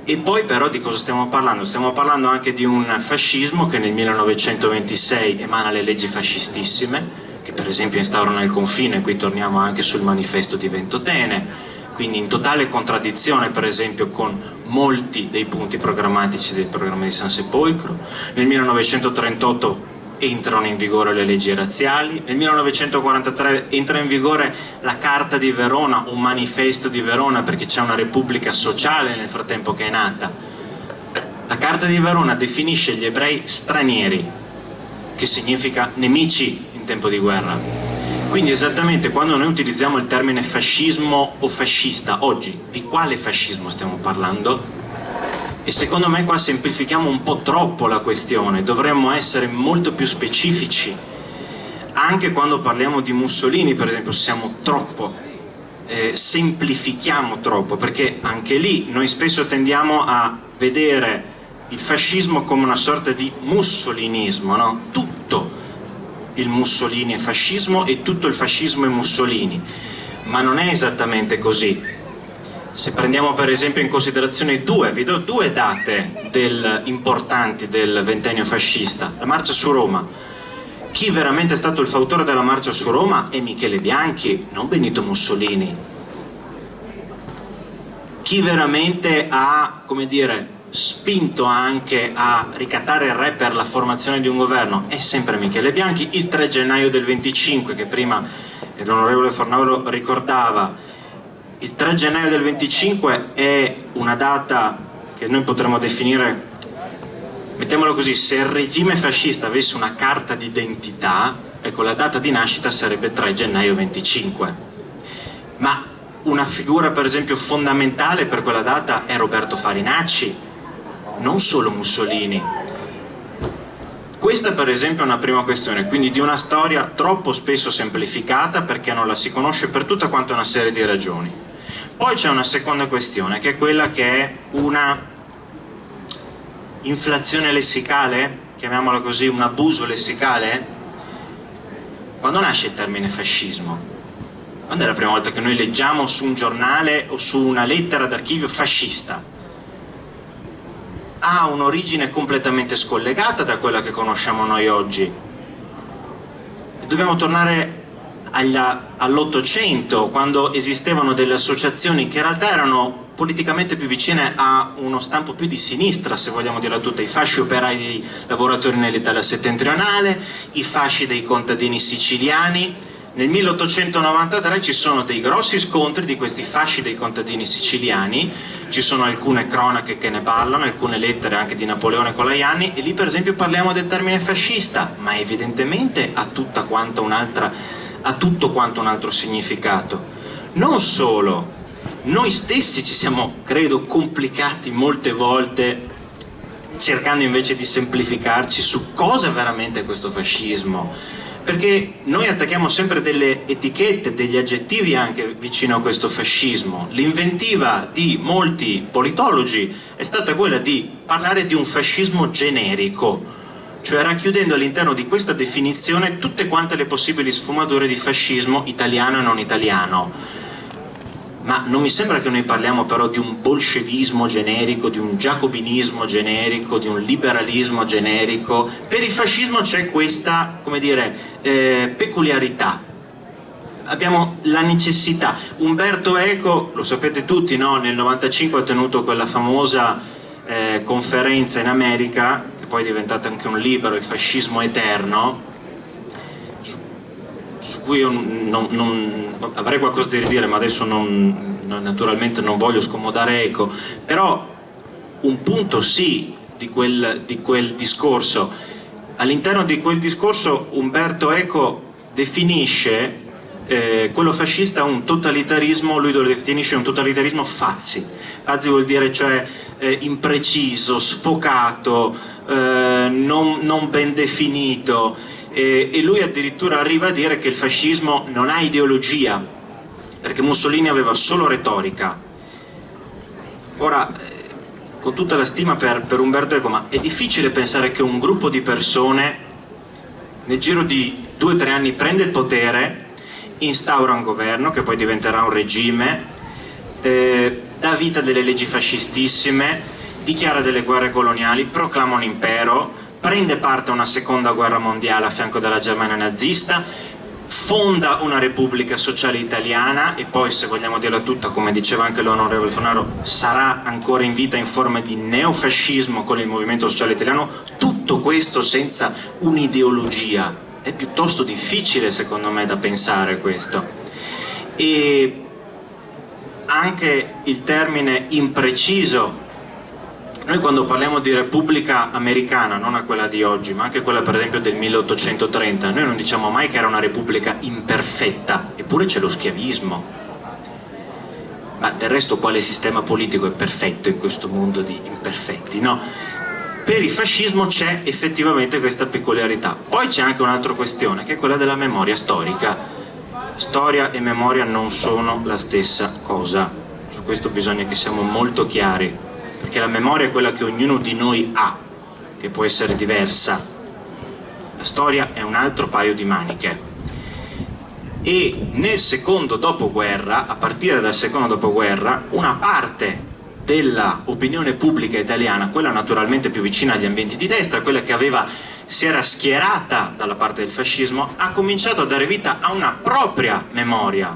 C: E poi però di cosa stiamo parlando? Stiamo parlando anche di un fascismo che nel 1926 emana le leggi fascistissime, che per esempio instaurano il confine, qui torniamo anche sul manifesto di Ventotene, quindi in totale contraddizione per esempio con molti dei punti programmatici del programma di San Sepolcro. Nel 1938 entrano in vigore le leggi razziali, nel 1943 entra in vigore la Carta di Verona, un manifesto di Verona, perché c'è una repubblica sociale nel frattempo che è nata. La Carta di Verona definisce gli ebrei stranieri, che significa nemici in tempo di guerra. Quindi esattamente quando noi utilizziamo il termine fascismo o fascista, oggi di quale fascismo stiamo parlando? E secondo me qua semplifichiamo un po' troppo la questione, dovremmo essere molto più specifici. Anche quando parliamo di Mussolini, per esempio, siamo troppo, semplifichiamo troppo, perché anche lì noi spesso tendiamo a vedere il fascismo come una sorta di mussolinismo, no? Tutto il Mussolini è fascismo e tutto il fascismo è Mussolini, ma non è esattamente così. Se prendiamo per esempio in considerazione vi do due date importanti del ventennio fascista. La marcia su Roma. Chi veramente è stato il fautore della marcia su Roma è Michele Bianchi, non Benito Mussolini. Chi veramente ha, come dire, spinto anche a ricattare il re per la formazione di un governo è sempre Michele Bianchi. Il 3 gennaio del 25, che prima l'onorevole Fornaro ricordava, il 3 gennaio del 25 è una data che noi potremmo definire, mettiamolo così, se il regime fascista avesse una carta d'identità, ecco, la data di nascita sarebbe 3 gennaio 25. Ma una figura per esempio fondamentale per quella data è Roberto Farinacci, non solo Mussolini. Questa per esempio è una prima questione, quindi di una storia troppo spesso semplificata perché non la si conosce per tutta quanta una serie di ragioni. Poi c'è una seconda questione, che è quella che è una inflazione lessicale, chiamiamola così, un abuso lessicale. Quando nasce il termine fascismo? Quando è la prima volta che noi leggiamo su un giornale o su una lettera d'archivio fascista? Ha un'origine completamente scollegata da quella che conosciamo noi oggi. Dobbiamo tornare all'800, quando esistevano delle associazioni che in realtà erano politicamente più vicine a uno stampo più di sinistra, se vogliamo dirla tutta: i fasci operai dei lavoratori nell'Italia settentrionale, i fasci dei contadini siciliani. Nel 1893 ci sono dei grossi scontri di questi fasci dei contadini siciliani, ci sono alcune cronache che ne parlano, alcune lettere anche di Napoleone Colajanni, e lì per esempio parliamo del termine fascista, ma evidentemente ha tutto quanto un altro significato. Non solo, noi stessi ci siamo, credo, complicati molte volte cercando invece di semplificarci su cosa veramente è questo fascismo, perché noi attacchiamo sempre delle etichette, degli aggettivi anche vicino a questo fascismo. L'inventiva di molti politologi è stata quella di parlare di un fascismo generico, cioè racchiudendo all'interno di questa definizione tutte quante le possibili sfumature di fascismo italiano e non italiano. Ma non mi sembra che noi parliamo però di un bolscevismo generico, di un giacobinismo generico, di un liberalismo generico. Per il fascismo c'è questa, come dire, peculiarità. Abbiamo la necessità. Umberto Eco, lo sapete tutti, no? Nel 95 ha tenuto quella famosa conferenza in America, che poi è diventata anche un libro, Il fascismo eterno, su cui io avrei qualcosa da dire, ma adesso naturalmente non voglio scomodare Eco, però un punto sì di quel discorso. All'interno di quel discorso Umberto Eco definisce quello fascista un totalitarismo, lui lo definisce un totalitarismo fazzi. Fazzi vuol dire cioè impreciso, sfocato, non ben definito. E lui addirittura arriva a dire che il fascismo non ha ideologia, perché Mussolini aveva solo retorica. Ora, con tutta la stima per Umberto Eco, ma è difficile pensare che un gruppo di persone nel giro di 2 o 3 anni prende il potere, instaura un governo che poi diventerà un regime, dà vita a delle leggi fascistissime, dichiara delle guerre coloniali, proclama un impero, prende parte a una seconda guerra mondiale a fianco della Germania nazista, fonda una repubblica sociale italiana e poi, se vogliamo dirla tutta, come diceva anche l'onorevole Fornaro, sarà ancora in vita in forma di neofascismo con il movimento sociale italiano. Tutto questo senza un'ideologia. È piuttosto difficile, secondo me, da pensare questo. E anche il termine impreciso. Noi quando parliamo di Repubblica Americana, non a quella di oggi, ma anche quella per esempio del 1830, noi non diciamo mai che era una repubblica imperfetta, eppure c'è lo schiavismo. Ma del resto quale sistema politico è perfetto in questo mondo di imperfetti, no? Per il fascismo c'è effettivamente questa peculiarità. Poi c'è anche un'altra questione, che è quella della memoria storica. Storia e memoria non sono la stessa cosa, su questo bisogna che siamo molto chiari. Perché la memoria è quella che ognuno di noi ha, che può essere diversa. La storia è un altro paio di maniche. E nel secondo dopoguerra, a partire dal secondo dopoguerra, una parte dell'opinione pubblica italiana, quella naturalmente più vicina agli ambienti di destra, quella che si era schierata dalla parte del fascismo, ha cominciato a dare vita a una propria memoria,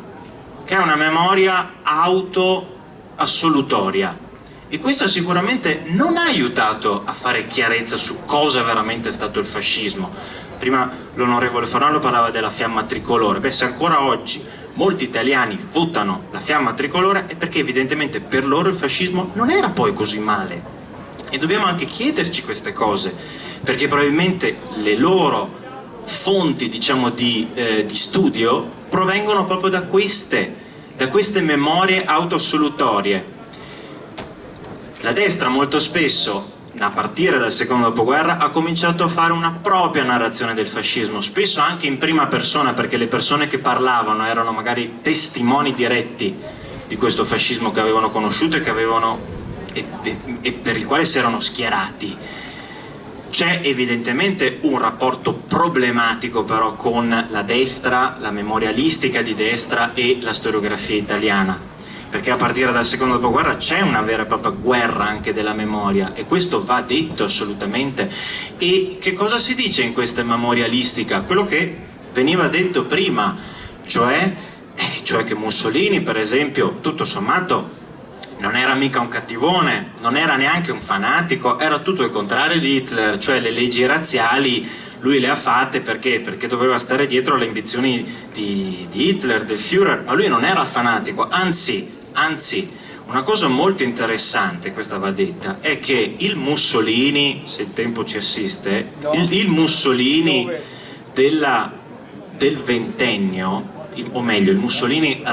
C: che è una memoria auto-assolutoria. E questo sicuramente non ha aiutato a fare chiarezza su cosa veramente è stato il fascismo. Prima l'onorevole Fornaro parlava della fiamma tricolore. Beh, se ancora oggi molti italiani votano la fiamma tricolore è perché evidentemente per loro il fascismo non era poi così male. E dobbiamo anche chiederci queste cose, perché probabilmente le loro fonti, diciamo, di studio provengono proprio da queste memorie autoassolutorie. La destra molto spesso, a partire dal secondo dopoguerra, ha cominciato a fare una propria narrazione del fascismo, spesso anche in prima persona, perché le persone che parlavano erano magari testimoni diretti di questo fascismo che avevano conosciuto e per il quale si erano schierati. C'è evidentemente un rapporto problematico però con la destra, la memorialistica di destra e la storiografia italiana, perché a partire dal secondo dopoguerra c'è una vera e propria guerra anche della memoria, e questo va detto assolutamente. E che cosa si dice in questa memorialistica? Quello che veniva detto prima, cioè che Mussolini, per esempio, tutto sommato non era mica un cattivone, non era neanche un fanatico, era tutto il contrario di Hitler, cioè le leggi razziali lui le ha fatte perché doveva stare dietro alle ambizioni di Hitler, del Führer, ma lui non era fanatico, anzi, una cosa molto interessante, questa va detta, è che il Mussolini, se il tempo ci assiste, il Mussolini del ventennio, o meglio, il Mussolini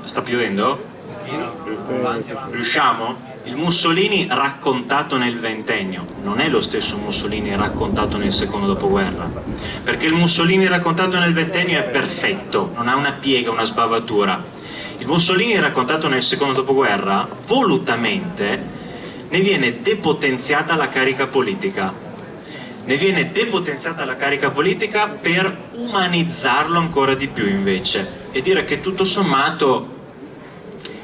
C: sta piovendo? Riusciamo? Il Mussolini raccontato nel ventennio non è lo stesso Mussolini raccontato nel secondo dopoguerra, perché il Mussolini raccontato nel ventennio è perfetto, non ha una piega, una sbavatura. Il Mussolini raccontato nel secondo dopoguerra, volutamente, ne viene depotenziata la carica politica. ne viene depotenziata la carica politica per umanizzarlo ancora di più invece, e dire che tutto sommato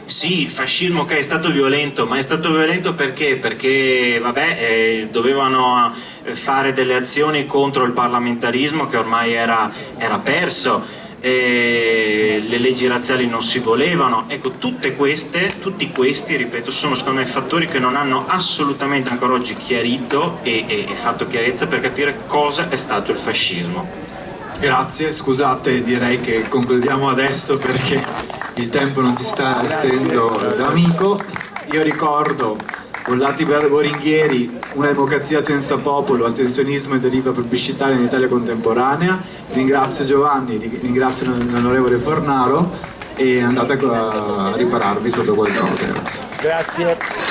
C: sì, il fascismo che è stato violento, ma è stato violento perché? Perché vabbè, dovevano fare delle azioni contro il parlamentarismo che ormai era perso, le leggi razziali non si volevano. Ecco, tutti questi, ripeto, sono secondo me fattori che non hanno assolutamente ancora oggi chiarito e fatto chiarezza per capire cosa è stato il fascismo.
A: Grazie, scusate, direi che concludiamo adesso perché il tempo non ci sta essendo d'amico. Io ricordo Bollati Boringhieri, Una democrazia senza popolo, astensionismo e deriva plebiscitaria in Italia contemporanea. Ringrazio Giovanni, ringrazio l'onorevole Fornaro e andate a ripararvi sotto qualcosa. Grazie.